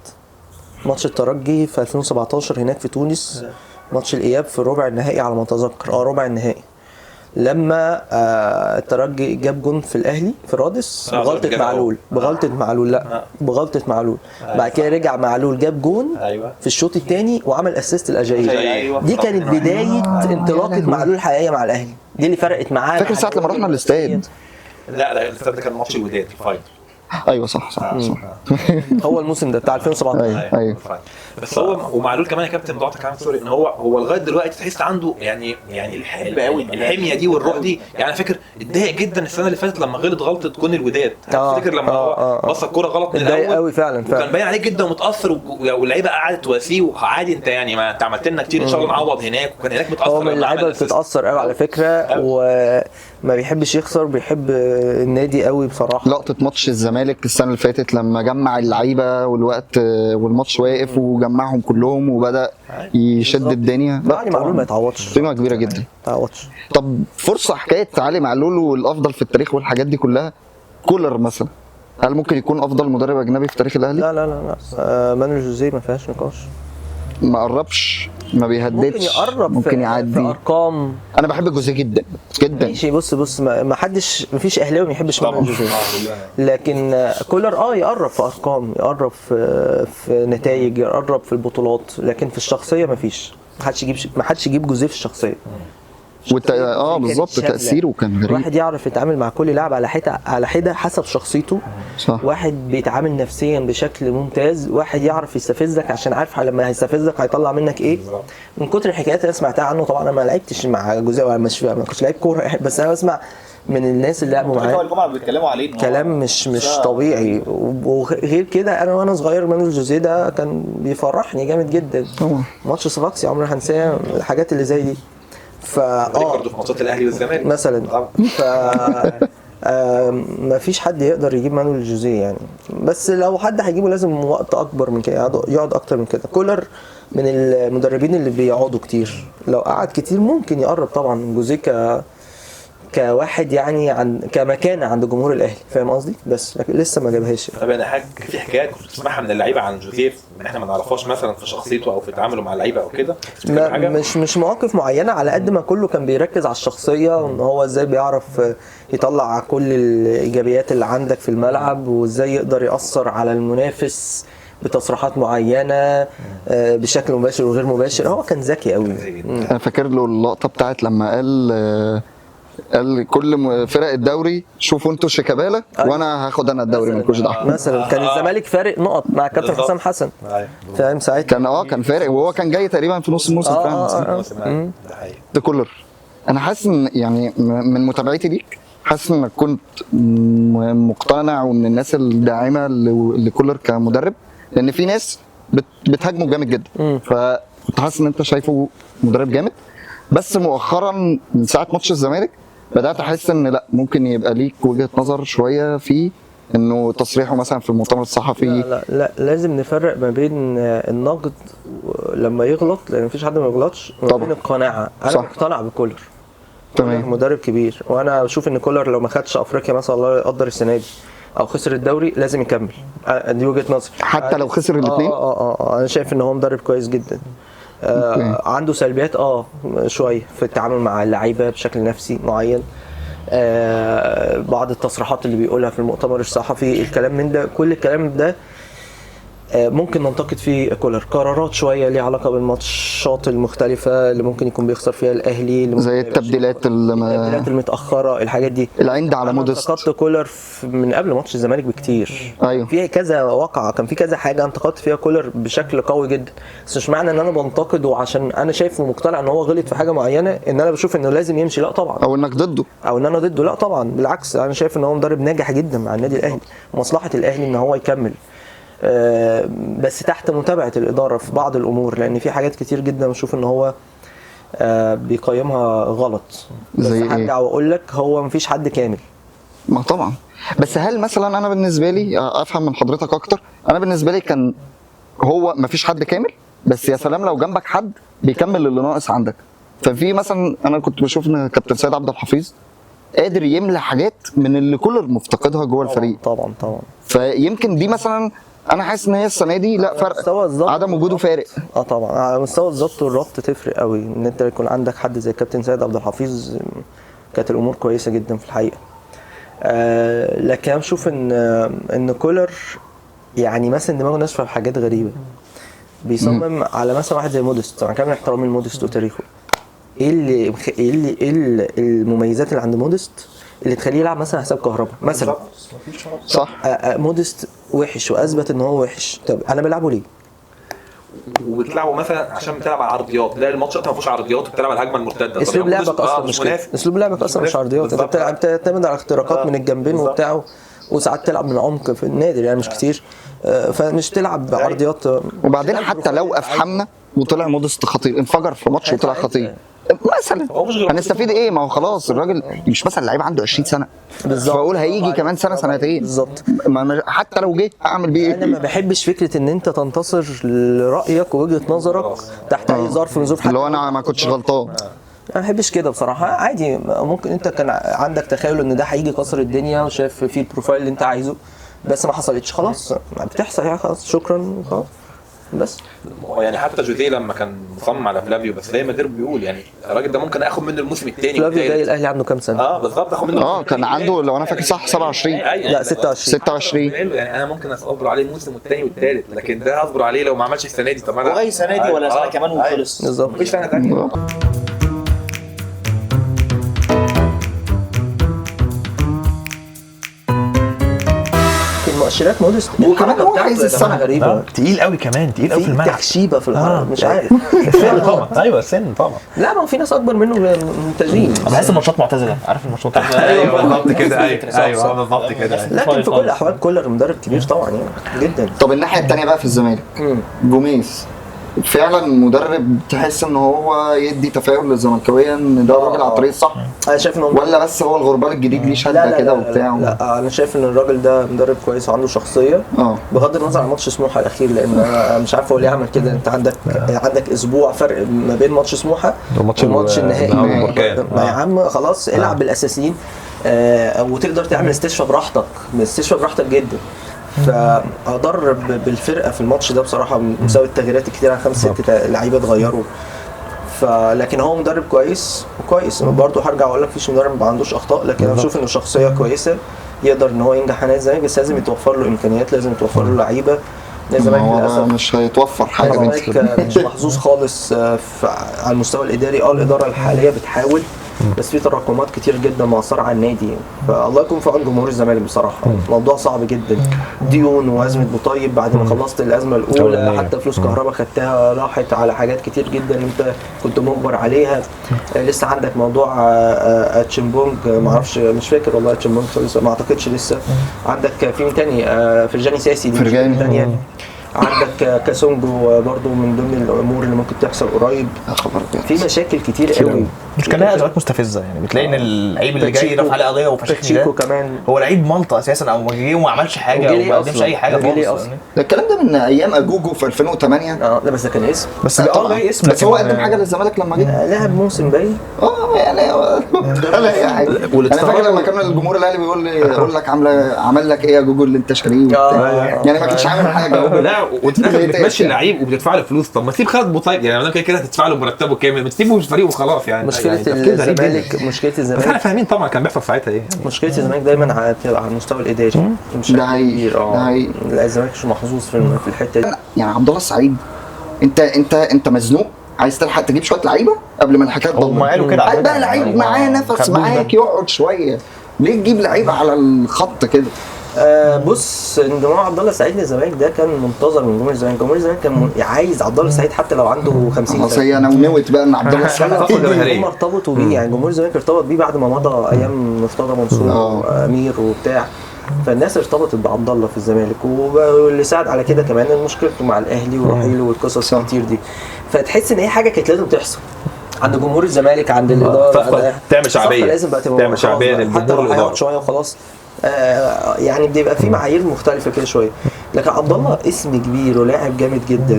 ماتش الترجي في 2017 هناك في تونس، ماتش الاياب في ربع النهائي على ما اتذكر، ربع النهائي، لما الترجي جاب جون في الاهلي في رادس بغلطه معلول. بعد كده رجع معلول جاب جون في الشوط الثاني وعمل اسيست الاجاييه. دي كانت بدايه انطلاقه معلول الحقيقيه مع الاهلي، دي اللي فرقت معاه. فاكر ساعه لما رحنا الاستاد؟ لا الاستاد ده كان ماتش الوداد الفاينل. ايوه صح. هو الموسم ده بتاع 2017. ايوه. بس هو ومعلول كمان يا كابتن ضغط كمان سوري، ان هو لغايه دلوقتي تحس عنده يعني الحميه دي والروح دي. يعني انا فاكر اتضايق جدا السنه اللي فاتت لما غلطه جون الوداد. فاكر لما هو بص الكوره غلط من الاول قوي فعلا وكان باين عليه جدا ومتاثر، واللعيبه قعدت تواسيه وعادي انت يعني ما انت عملت لنا كتير ان شاء الله نعوض هناك، وكان هناك متاثر. هو من اللعيبه اللي بتتاثر قوي على فكره وما بيحبش يخسر، بيحب النادي قوي بصراحه. لقطه ماتش الزمالك السنه اللي فاتت لما جمع اللعيبه والوقت والماتش واقف وجمعهم كلهم وبدا يشد الدنيا. لا علي معلول ما يتعوضش، قيمه كبيره جدا. تعوضش. طب فرصه حكايه علي معلول والافضل في التاريخ والحاجات دي كلها، كولر مثلا هل ممكن يكون افضل مدرب اجنبي في تاريخ الاهلي؟ لا مانويل جوزيه ما فيهاش نقاش. ما قربش، ما بيهددش، ممكن يقرب، ممكن يعدي في ارقام. انا بحب جوزيه جدا جدا. ماشي بص ما حدش، ما فيش اهلاوي ما يحبش مانويل جوزيه، لكن كولر يقرب في ارقام، يقرب في نتائج، يقرب في البطولات، لكن في الشخصيه ما فيش. ما حدش يجيب جوزيه في الشخصيه. بالظبط، تاثيره كان غريب. واحد يعرف يتعامل مع كل لاعب على حده حسب شخصيته. صح. واحد بيتعامل نفسيا بشكل ممتاز، واحد يعرف يستفزك عشان عارف لما هيستفزك هيطلع منك ايه. من كتر الحكايات اللي سمعتها عنه، طبعا انا ما لعبتش مع جوزيه ولا مش ما كنتش لعيب كوره، بس انا بسمع من الناس اللي لعبوا معاه الجمعه بيتكلموا عليه كلام مش طبيعي. وغير كده انا وانا صغير مانويل جوزيه ده كان بيفرحني جامد جدا. ماتش صفاقسي عمري هنساه، الحاجات اللي زي دي. برضه في ماتشات الاهلي والزمالك مثلا. مفيش حد يقدر يجيب مانويل جوزيه يعني، بس لو حد هيجيبه لازم وقت اكبر من كده، يقعد اكتر من كده. كولر من المدربين اللي بيقعدوا كتير، لو قعد كتير ممكن يقرب طبعا من جوزيه كواحد يعني كمكانه عند جمهور الاهلي، فاهم قصدي؟ بس لكن لسه ما جابهاش. طب انا حاجه في حكايات كنت بسمعها من اللعيبه عن جوزيف احنا ما نعرفهاش مثلا في شخصيته او في تعامله مع اللعيبه او كده، مش مواقف معينه على قد ما كله كان بيركز على الشخصيه، وان هو ازاي بيعرف يطلع كل الايجابيات اللي عندك في الملعب، وازاي يقدر ياثر على المنافس بتصريحات معينه بشكل مباشر وغير مباشر. هو كان ذكي قوي. انا فاكر له اللقطه بتاعت لما قال كل فرق الدوري شوفوا انتوا شيكابالا وانا هاخد انا الدوري من كوش دعوه. مثلا كان الزمالك فارق نقط مع كابتن حسام حسن، فاهم ساعتها كان فارق، وهو كان جاي تقريبا في نص الموسم فعلا. ده كولر. انا حاسس ان يعني من متابعتي ليك حاسس انك كنت مقتنع ومن الناس الداعمه لكولر كمدرب، لان في ناس بتهاجمه جامد جدا، فكنت حاسس ان انت شايفه مدرب جامد. بس مؤخرا من ساعه ماتش الزمالك بدات احس ان لا، ممكن يبقى ليك وجهه نظر شويه في انه تصريحه مثلا في المؤتمر الصحفي. لا لازم نفرق ما بين النقد لما يغلط، لان مفيش حد ما يغلطش، وما بين القناعه. انا مقتنع بكولر، تمام، مدرب كبير، وانا بشوف ان كولر لو ما خدش افريقيا مثلا الله يقدر السنه دي او خسر الدوري لازم يكمل. دي وجهه نظري. حتى لو خسر الاثنين انا شايف ان هو مدرب كويس جدا. عنده سلبيات شويه في التعامل مع اللعيبه بشكل نفسي معين، بعض التصريحات اللي بيقولها في المؤتمر الصحفي، الكلام من ده، كل الكلام ده ممكن ننتقد فيه كولر. قرارات شويه ليها علاقه بالماتشات المختلفه اللي ممكن يكون بيخسر فيها الاهلي، اللي زي التبديلات المتاخره، الحاجات دي، العند على مودست. انتقدت كولر من قبل ماتش الزمالك بكتير. ايوه، في كذا واقعه، كان في كذا حاجه انتقدت فيها كولر بشكل قوي جدا، بس مش معنى ان انا بنتقده عشان انا شايف ومقتنع ان هو غلط في حاجه معينه ان انا بشوف انه لازم يمشي. لا طبعا. او انك ضده، او ان انا ضده. لا طبعا، بالعكس، انا شايف ان هو مدرب ناجح جدا مع النادي الاهلي، مصلحه الاهلي ان هو يكمل، بس تحت متابعه الاداره في بعض الامور، لان في حاجات كتير جدا بشوف ان هو بيقيمها غلط. زي بس هرجع واقول لك هو مفيش حد كامل. ما طبعا. بس هل مثلا انا بالنسبه لي افهم من حضرتك اكتر، انا بالنسبه لي كان هو مفيش حد كامل، بس يا سلام لو جنبك حد بيكمل اللي ناقص عندك. ففي مثلا انا كنت بشوف ان كابتن سيد عبد الحفيظ قادر يملى حاجات من اللي كولر مفتقدها جوه الفريق. طبعا. فيمكن دي مثلا انا حاسس ان هي السنه دي لا فرق، عدم وجوده فارق. طبعا على مستوى الضبط والربط تفرق قوي، ان انت يكون عندك حد زي كابتن سيد عبد الحفيظ. كانت الامور كويسه جدا في الحقيقه. لكن انا بشوف ان كولر يعني مثلا دماغه ناشفه في حاجات غريبه، بيصمم على مثلا واحد زي مودست، مع كامل احترامي لمودست وتاريخه. ايه المميزات اللي عند مودست اللي تخليه يلعب مثلا حساب كهربا مثلا؟ صح. مودست وحش واثبت ان هو وحش، طب انا بلعبه ليه؟ وبتلعبوا مثلا عشان بتلعب على عرضيات، تلاقي الماتش ما فيهوش عرضيات وبتلعب على الهجمه المرتده. اسلوب لعبك اصلا مش كده، اسلوب لعبك اصلا مش عرضيات، انت بتعتمد على اختراقات من الجنبين وبتاعه، وساعات تلعب من عمق في النادر يعني مش كتير، فمش تلعب عرضيات. وبعدين حتى لو افحمنا وطلع مودست خطير، انفجر في ماتش وطلع خطير مثلا، هنستفيد ايه؟ ما هو خلاص الراجل مش مثلا لعيب عنده 20 سنه بالظبط، فاقول هيجي كمان سنه سنتين بالظبط. حتى لو جه اعمل بيه ايه؟ انا ما بحبش فكره ان انت تنتصر لرايك ووجهه نظرك تحت اي ظرف من ظروف، اللي هو انا ما كنتش غلطان. انا ما بحبش كده بصراحه. عادي، ممكن انت كان عندك تخيل ان ده هيجي يكسر الدنيا وشايف فيه البروفايل اللي انت عايزه، بس ما حصلتش، خلاص بتحصل يعني، خلاص شكرا خلاص. بس يعني حتى جوزيه لما كان مصمم على فلافيو، بس زي ما دير بيقول يعني الراجل ده ممكن اخد منه الموسم الثاني. فلافيو جاي الاهلي عنده كام سنه؟ بالظبط، اخد منه كان عنده لو انا فاكر صح 27 لا 26. يعني انا ممكن اصبر عليه الموسم الثاني والثالث، لكن ده هصبر عليه لو ما عملش السنه دي. طب انا واي سنه دي ولا سنه كمان وخلص بالظبط، مفيش سنه ثانيه. مؤشرات مودست وكمان هو عايز السنه غريبه، تقيل قوي كمان، تقيل قوي في الملعب، تخشيبه في الارض مش عارف. السن طبعا، ايوه السن طبعا. لا ما هو في ناس اكبر منه ممتازين، بحس الماتشات معتزله، عارف الماتشات ايوه بالظبط كده، ايوه بالظبط كده. لكن في كل الاحوال كولر مدرب كبير طبعا يعني جدا. طب الناحيه الثانيه بقى في الزمالك، جوميز فعلا مدرب تحس ان هو يدي تفاؤل للزملكاويه ان ده راجل على الطريق الصح، انا شايف ان هو ولا بس هو الغربال الجديد ليه شده كده وبتاع؟ لا انا شايف ان الراجل ده مدرب كويس وعنده شخصيه، بغض النظر عن ماتش سموحه الاخير، لان انا مش عارف هو ليه عمل كده. انت عندك اسبوع فرق ما بين ماتش سموحه وماتش النهائي. ما يا عم خلاص العب بالاساسيين وتقدر تعمل استشفاء براحتك، جدا. فاضر بالفرقه في الماتش ده بصراحه، مساوي التغييرات الكتير عن 5-6 لعيبه اتغيروا. لكن هو مدرب كويس برضه، هرجع اقول لك مفيش مدرب ما عندوش اخطاء، لكن انا بشوف انه شخصيه كويسه يقدر ان هو ينجح نادي الزمالك، بس لازم يتوفر له امكانيات، لازم يتوفر له لعيبه. الزمالك للاسف مش هيتوفر حاجه. الزمالك مش محظوظ خالص على المستوى الاداري. الاداره الحاليه بتحاول، بس في تراكمات كتير جدا مؤثره على النادي. فالله يكون في عون جمهور الزمالك بصراحه. الموضوع صعب جدا، ديون وازمه بوطيب بعد ما خلصت الازمه الاولى، حتى فلوس كهرباء خدتها راحت على حاجات كتير جدا انت كنت مجبر عليها. لسه عندك موضوع تشيمبونج، ما اعرفش مش فاكر والله تشيمبونج ما اعتقدش لسه. عندك في تاني فرجاني ساسي دي ثانيه. عندك كاسونجو برضو من ضمن الامور اللي ممكن تحصل قريب. في مشاكل كتير قوي. مش كان ازمات مستفزه يعني، بتلاقي ان اللعيب اللي جاي رفع عليه قضيه وفشخ ده كمان هو لعيب مالطا اساسا، او جه وما عملش حاجه او ما قدمش اي حاجه خالص. ده الكلام ده من ايام اجوجو في 2008. لا بس ده كان اسم، بس جاي اسم، بس هو قدم حاجه للزمالك لما جه لعب موسم باين. يعني ولا حاجه. انا فاكر لما كان الجمهور الاهلي بيقول لي يقول لك عمل لك ايه يا جوجو اللي انت شاريه، يعني ما كانش عامل حاجه. لا وانت بتمشي اللعيب وبتدفع له فلوس. طب ما تسيب خالد بوطيب يعني، انا كده هتدفع له مرتبه كامل، ما تسيبه في فريقه وخلاص يعني. مشكله الزمالك احنا فاهمين طبعا كان بيحصل ساعتها ايه. مشكله الزمالك دايما بتبقى على المستوى الاداري، مش كبير. الزمالك مش محظوظ في الحته دي. يعني عبد الله السعيد، انت مزنوق عايز تلحق تجيب شويه لعيبه قبل ما الحكايه تضرب. هم قالوا كده قال بقى لعيب معاه نفس معاك يقعد شويه، ليه تجيب لعيبه على الخط كده؟ بص، انضمام عبد الله السعيد للزمالك ده كان منتظر من جمهور الزمالك. جمهور الزمالك كان عايز عبد الله السعيد حتى لو عنده 50 سنه. هي انا ونوت بقى ان عبد الله السعيد هم ارتبطوا بيه، يعني جمهور الزمالك ارتبط بيه بعد ما مضى ايام مرتضى منصور وامير وبتاع. فالناس ارتبطت بعبد الله في الزمالك، واللي ساعد على كده كمان مشكلته مع الاهلي ورحيله والقصص الكتير دي. فتحس ان هي حاجه كانت لازم تحصل عند جمهور الزمالك، عند الاداره، تعمل شعبيه، لازم بقى تعمل شعبيه للجمهور الاداره شويه وخلاص. يعني بيبقى في معايير مختلفه كده شويه. لكن عبد الله اسم كبير ولاعب جامد جدا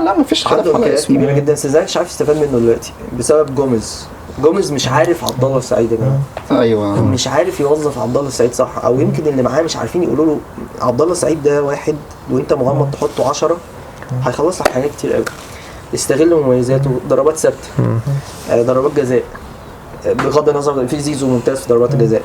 لا مفيش عنده امكانيات كبيره جدا. الزمالك مش عارف يستفاد منه دلوقتي بسبب جوميز مش عارف عبد الله السعيد يا جماعه. ايوه مش عارف يوظف عبد الله السعيد صح، او يمكن اللي معاه مش عارفين يقولوا له عبد الله السعيد ده واحد وانت مغمض تحطه 10 هيخلص لك حاجات كتير قوي. استغل مميزاته، ضربات ثابته، ضربات جزاء، بغض النظر في زيزو ممتاز في ضربات الجزاء.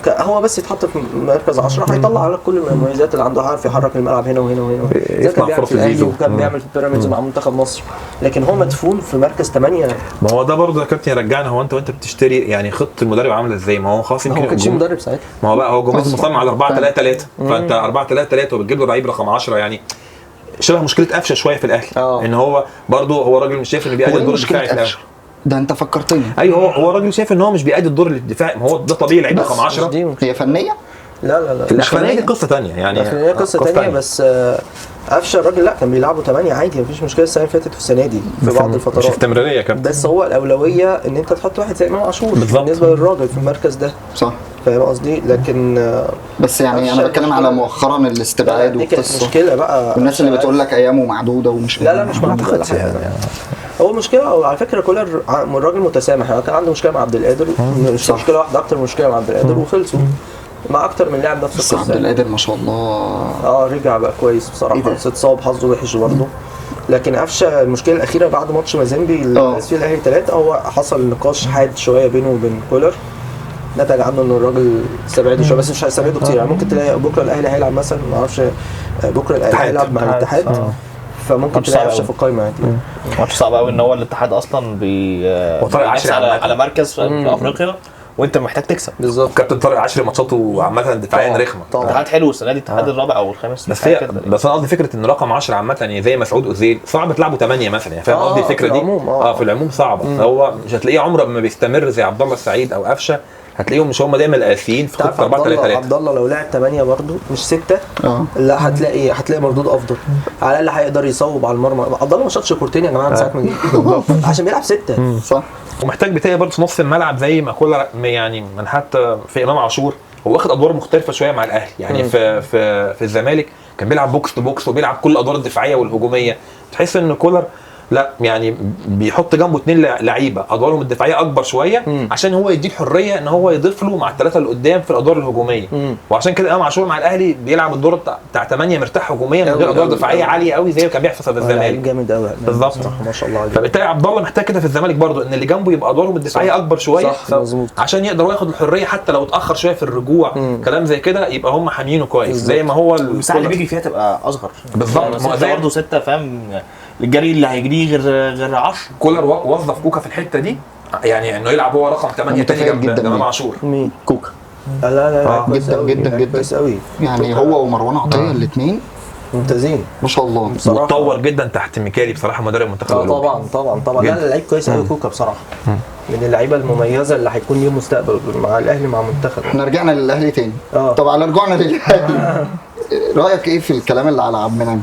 هو بس يتحط في مركز 10 هيطلع على كل المميزات اللي عنده، عارف يحرك الملعب هنا وهنا وهنا زي كان بيعمل في الاهلي وكان بيعمل في بيراميدز مع منتخب مصر. لكن هو مدفون في مركز 8. ما هو ده برضه يا كابتن يرجعنا، هو انت وانت بتشتري يعني خطه المدرب عامله ازاي؟ ما هو خلاص يمكن ما كانش مدرب ساعتها. ما هو بقى هو جمهور مصمم على 4-3-3، فانت 4-3-3 وبتجيب له لعيب رقم 10 يعني شبه مشكله قفشه شويه في الاهلي. ان هو برضه هو راجل مش شايف انه بيأدي الدور الدفاعي في الاهلي. ده انت فكرتني. ايوه هو راجل شايف ان هو مش بيأدي الدور الدفاعي، ما هو ده طبيعي لعيب رقم 10. هي فنيه؟ لا مش فنيه، دي قصه ثانيه يعني. هي قصه ثانيه بس قفشه الراجل لا كان بيلعبوا 8 عادي، مفيش مشكله. السنه اللي فاتت والسنه دي في بعض الفترات مش استمراريه كمان، بس هو الاولويه ان انت تحط واحد زي امام عاشور بالنسبه للراجل في المركز ده. صح، فاهم قصدي؟ لكن بس يعني انا بتكلم على مؤخرا الاستبعاد والقصه مشكله بقى، والناس اللي بتقول لك ايامه معدوده ومش لا مش معدوده يعني. هو مشكله على فكره كولر الراجل متسامح. كان عنده مشكله مع عبد القادر، مش مشكله واحده، اكتر مشكله مع عبد القادر وخلصوا مع اكتر من لاعب نفس القصه. عبد القادر ما شاء الله رجع بقى كويس بصراحه، بس اتصاب حظه وحش برضه. لكن قفشه المشكله الاخيره بعد ماتش مازيمبي اللي فاز فيه الاهلي 3 هو حصل نقاش حاد شويه بينه وبين كولر، نتج عنه ان الراجل استبعده شويه، بس مش هيستبعده كتير. يعني ممكن تلاقي بكره الاهلي هيلعب مثلا، ما اعرفش بكره الاهلي هيلعب مع الاتحاد، فممكن تلاقي قفشه في القايمه عادي. ماتش صعب قوي ان هو الاتحاد اصلا بينافس على مركز في افريقيا وانت محتاج تكسب. بالظبط. كابتن طارق عشري ماتشاته عامه دفاعيا رخمه. الاتحاد حلو السنه دي، الاتحاد الرابع او الخامس. بس انا قصدي فكره ان رقم 10 عامه يعني زي مسعود اوزيل صعب تلعبه 8 مثلا، يعني فاهم قصدي الفكره دي؟ في العموم صعبه. هو مش هتلاقيه عمره ما بيستمر زي عبد الله السعيد او قفشه، هتلاقيهم مش هم دايما الاساسيين في خطه 4-3-3. عبد الله لو لعب 8 برضه مش 6 لا هتلاقي مردود افضل، على الاقل هيقدر يصوب على المرمى. عبد الله ما شاطش كورتين يا جماعه من ساعه ما جه عشان بيلعب 6 صح. ومحتاج بتاعي برضه في نص الملعب زي ما كولر يعني من حتى في امام عاشور هو واخد ادوار مختلفه شويه مع الاهلي يعني في الزمالك كان بيلعب بوكس تو بوكس وبيلعب كل الادوار الدفاعيه والهجوميه. تحس ان كولر لا يعني بيحط جنبه 2 لعيبه ادوارهم الدفاعيه اكبر شويه عشان هو يديه الحريه ان هو يضيف له مع الثلاثه اللي قدام في الادوار الهجوميه. وعشان كده امام عاشور مع الاهلي بيلعب الدور بتاع 8 مرتاح هجوميا من غير ادوار دفاعيه عاليه قوي زي ما كان بيحصل في الزمالك. جامد قوي بالظبط ما شاء الله عليه. فبالتالي عبد الله محتاج كده في الزمالك برضو ان اللي جنبه يبقى ادوارهم الدفاعيه اكبر شويه عشان يقدر ياخد الحريه حتى لو اتاخر شويه في الرجوع كلام زي كده يبقى هم حامينه كويس زي ما هو المساحه اللي بيجري فيها تبقى اصغر بالظبط. ما زي برضه 6 فاهم الجري اللي هيجريه غير 10. كولر وظف كوكا في الحته دي يعني انه يلعب هو رقم 8 تاني جنب امام عاشور. مين كوكا؟ لا جدا جدا جدا كويس قوي يعني هو ومروان عطيه الاثنين ممتازين ما شاء الله. واتطور جدا تحت ميكالي بصراحه مدرب منتخب الاولمبي. طبعا لا لعيب كويس قوي كوكا بصراحه من اللعيبه المميزه اللي هيكون ليه مستقبل مع الاهلي مع منتخب. احنا رجعنا للاهلي تاني. طب على رجوعنا للاهلي رايك ايه في الكلام اللي على عبد المنعم؟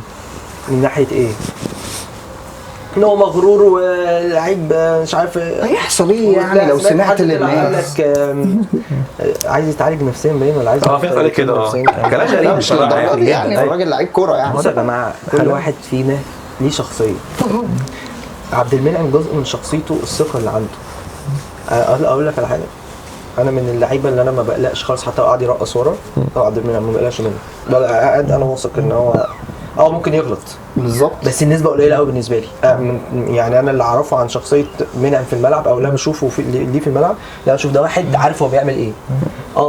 من ناحيه ايه؟ ان هو مغرور ولعيب مش عارف هيحصل ايه يعني لو سمعت للناس عايز يتعالج نفسيا باين ولا عايز في قال كده كلام غريب مش للدرجه دي يعني الراجل لعيب كوره يعني. بصوا يا جماعه كل واحد فينا ليه شخصيه. عبد المنعم جزء من شخصيته الثقه اللي عنده. اقول لك على حاجه انا من اللعيبه اللي انا ما بقلقش خالص حتى لو قاعد يرقص ورا عبد المنعم ما بقلقش منه قاعد انا واثق ان هو ممكن يغلط بالظبط بس النسبه قليله قوي بالنسبه لي. يعني انا اللي اعرفه عن شخصيه منعم في الملعب او اللي انا بشوفه ليه في الملعب لا بشوف ده واحد عارف هو بيعمل ايه.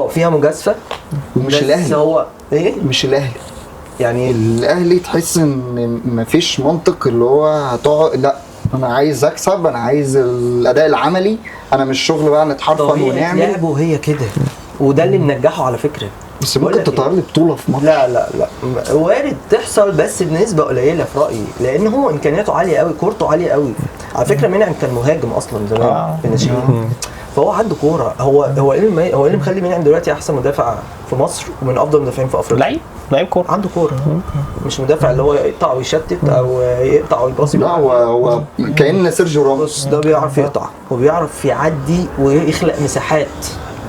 فيها مجازفه مش الاهلي هو ايه مش الاهلي يعني الاهلي تحس ان مفيش منطق اللي هو هتقعد لا انا عايز اكسب انا عايز الاداء العملي انا مش شغل بقى نتحرفن ونعمل لعبه هي كده وده اللي منجحه على فكره. بس ممكن تطير لي بطوله في مصر. لا وارد تحصل بس بنسبه قليله في رايي لان هو امكانياته عاليه قوي كورته عاليه قوي. على فكره منعم كان مهاجم اصلا زمان في الناشئين فهو عنده كوره. هو اللي مخلي منعم دلوقتي احسن مدافع في مصر ومن افضل المدافعين في افريقيا. لعيب كوره عنده كوره مش مدافع اللي هو يقطع ويشتت او يقطع ويباصي. لا هو كأن سيرجيو راموس ده بيعرف يقطع وبيعرف يعدي ويخلق مساحات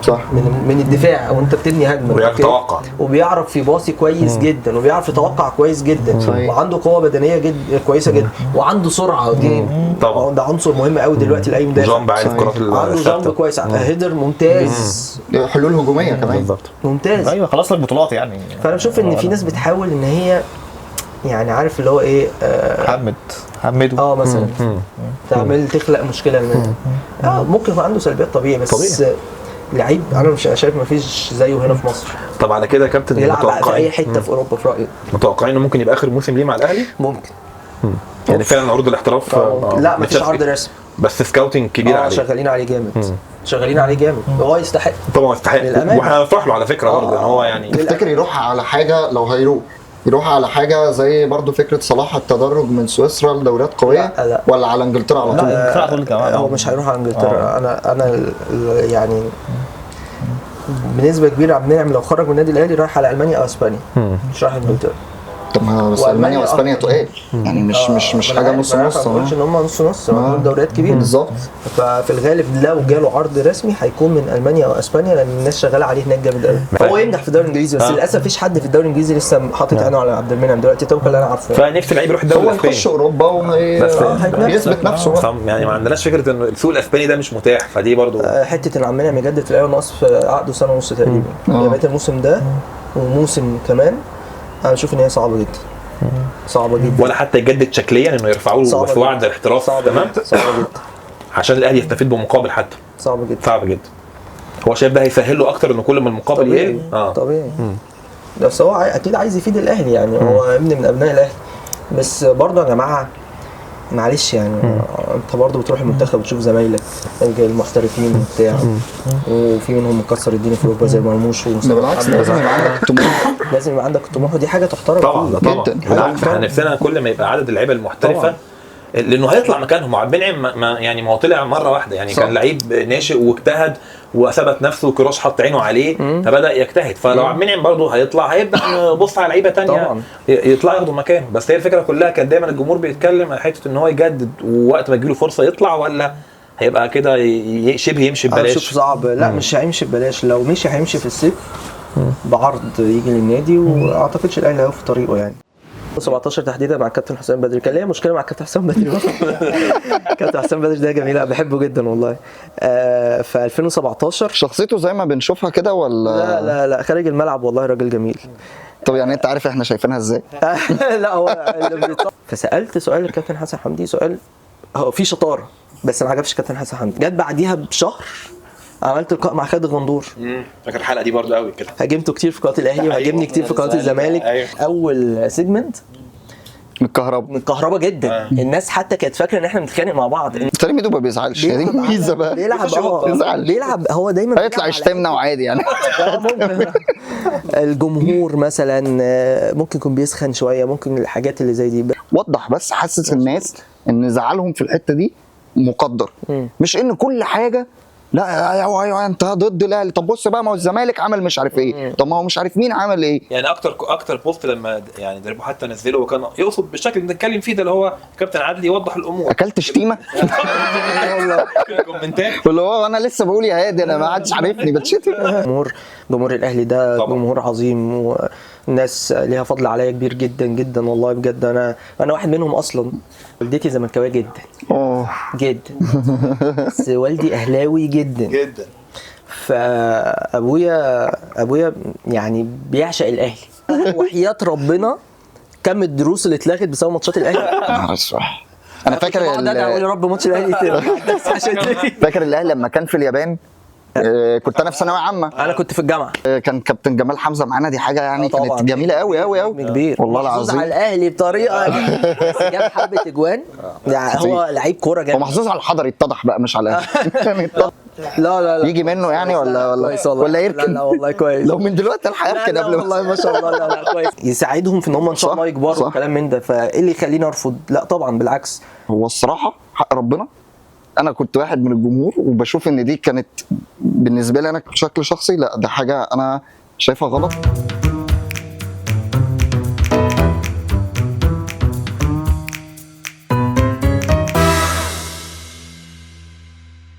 صح من الدفاع وانت بتبني هجمه وبيعرف يتوقع وبيعرف يباصي كويس جدا وبيعرف يتوقع كويس جدا صحيح. وعنده قوه بدنيه جدا كويسه جدا وعنده سرعه دي طبعا ده عنصر مهم قوي دلوقتي لاي مدافع. جامب عارف كرات عنده جامب كويس هيدر ممتاز حلول هجوميه كمان بالظبط ممتاز. ايوه خلاص لك بطولات يعني. فانا بشوف ان في ناس بتحاول ان هي يعني عارف اللي هو ايه حمده مثلا تعمل تخلق مشكله منه. ممكن يبقى عنده سلبيات طبيعي بس لعيب انا مش شايف ما فيش زيه هنا في مصر. طب على كده يا كابتن يلعب في اي حته في اوروبا في رايي. متوقعين انه ممكن يبقى اخر موسم ليه مع الاهلي؟ ممكن يعني فعلا عروض الاحتراف لا مفيش عرض رسمي بس سكاوتنج كبير عليه. شغالين عليه جامد هو يستحق طبعا يستحق واحنا هنفرح له على فكره برضه ان هو يعني تفتكر يروح على حاجه لو يروح على حاجه زي برضو فكره صلاح التدرج من سويسرا لدوريات قويه لا. ولا على انجلترا على طول؟ هو مش هيروح على انجلترا. انا يعني بنسبه كبيره عبد المنعم لو خرج من النادي الاهلي رايح على المانيا او اسبانيا مش رايح انجلترا. طب ما بس المانيا واسبانيا تقال يعني مش حاجه نص ما بقولش ان هم نص عندهم دوريات كبيره بالظبط. ففي الغالب لو جاله عرض رسمي هيكون من المانيا او اسبانيا لان الناس شغاله عليه هناك جامد قوي. هو ينجح في الدوري الانجليزي بس للاسف مفيش حد في الدوري الانجليزي لسه حاطط عينه على عبد المنعم دلوقتي طبقا اللي انا عارفه. فنفسي اللعيب يروح الدوري الاسباني هو يخش اوروبا ويثبت نفسه يعني ما عندناش فكره ان السوق الاسباني ده مش متاح فدي برضو حته ان عبد المنعم يجدد في الاول ناقص في عقده سنه ونص تقريبا. بقيه الموسم ده وموسم كمان انا بشوف ان هي صعبه جدا ولا حتى يجدد شكليا انه يرفعوا له في وعد الاحتراف تمام صعبه جدا عشان الاهلي يستفيد بمقابل حتى صعب جدا. هو شايف ده هيسهل له اكتر انه كل ما المقابل يقل طبيعي بس هو اكيد عايز يفيد الاهلي يعني هو ابن من ابناء الاهلي بس برضه يا جماعه معلش يعني انت برضه بتروح المنتخب وتشوف زمايلك المحترفين بتاع وفي منهم مكسر الدنيا في اوروبا زي مرموش بالعكس لازم يبقى عندك الطموح لازم يبقى عندك الطموح ودي حاجه تحترم طبعا بالعكس احنا نفسنا كل ما يبقى عدد اللعيبه المحترفه لانه هيطلع مكانهم. عبد المنعم يعني ما هو طلع مره واحده يعني، صح. كان لعيب ناشئ واجتهد وثبت نفسه، وكروش حط عينه عليه فبدا يجتهد. فلو عبد المنعم برضه هيطلع هيبدا نبص على لعيبه ثانيه طبعا يطلع ياخدوا مكانه. بس هي الفكره كلها كان دايما الجمهور بيتكلم على حته ان هو يجدد، ووقت ما تجيله فرصه يطلع، ولا هيبقى كده شبه يمشي انا بشوف ببلاش. صعب. لا مش هيمشي ببلاش، لو مشي هيمشي في الصيف بعرض يجي للنادي، واعتقدش الاهلي هيقف في طريقه يعني. 17 تحديدا مع الكابتن حسام بدري، كان ليا مشكله مع الكابتن حسام بدري. كابتن حسام بدري ده جميل، بحبه جدا والله. في 2017 شخصيته زي ما بنشوفها كده ولا؟ لا لا لا، خارج الملعب والله راجل جميل. طب يعني انت عارف احنا شايفينها ازاي؟ لا هو فسالت سؤال الكابتن حسن حمدي، سؤال هو فيه شطاره بس ما عجبش الكابتن حسن حمدي. جت بعديها بشهر عملت لقاء مع خالد غندور، فاكر الحلقه دي برضه قوي كده. هاجمته كتير في قناه الاهلي وهاجمني كتير في قناه الزمالك. اول سيجمنت من الكهرباء. من الكهرباء جدا. الناس حتى كانت فاكره ان احنا بنتخانق مع بعض. سليم ميدو ما بيزعلش، دي ميزه بقى. بيلعب بيزعل هو دايما هيطلع يشتمنا وعادي يعني. الجمهور مثلا ممكن يكون بيسخن شويه، ممكن الحاجات اللي زي دي. وضح بس، حسس الناس ان زعلهم في الحته دي مقدر، مش ان كل حاجه لا ايوه انت ضد الاهلي. طب بص بقى، ما هو الزمالك عمل مش عارف ايه، طب ما هو مش عارف مين عمل ايه. يعني اكتر بوست لما يعني دربو حتى نزله، وكان يقصد بالشكل اللي بنتكلم فيه ده، اللي هو كابتن عادل يوضح الامور. اكلت شتيمه كومنتات اللي هو انا لسه بقول يا هادي، انا ما حدش عارفني بتشتم. جمهور الاهلي ده طبعا. جمهور عظيم، والناس ليها فضل عليا كبير جدا جدا والله بجد. انا واحد منهم اصلا. والدتي زملكاويه جدا جدا، بس والدي اهلاوي جدا جدا. فابويا يعني بيعشق الاهلي. وحياة ربنا كم الدروس اللي اتلغت بسبب ماتشات الاهلي. انا فاكر يا رب ماتش الاهلي فاكر الاهلي لما كان في اليابان. كنت انا في ثانويه عامه، انا كنت في الجامعه. كان كابتن جمال حمزه معانا، دي حاجه يعني طبعاً. كانت جميله قوي قوي قوي كبير والله محظوظ العظيم. على الاهلي بطريقه جاب حبه اجوان. يعني هو لعيب كوره هو جامد. محظوظ على الحضري، اتضح بقى مش على الاهلي. لا يجي منه يعني ولا يركن؟ لا والله كويس. لو من دلوقتي الحياه لا كده قبل والله ما شاء الله. لا كويس، يساعدهم في ان هم ان شاء صح، الله يكبروا صح. وكلام من ده. فايه اللي يخليني ارفض؟ لا طبعا بالعكس. هو الصراحه حق ربنا، انا كنت واحد من الجمهور وبشوف ان دي كانت بالنسبه لي انا بشكل شخصي، لا ده حاجه انا شايفها غلط.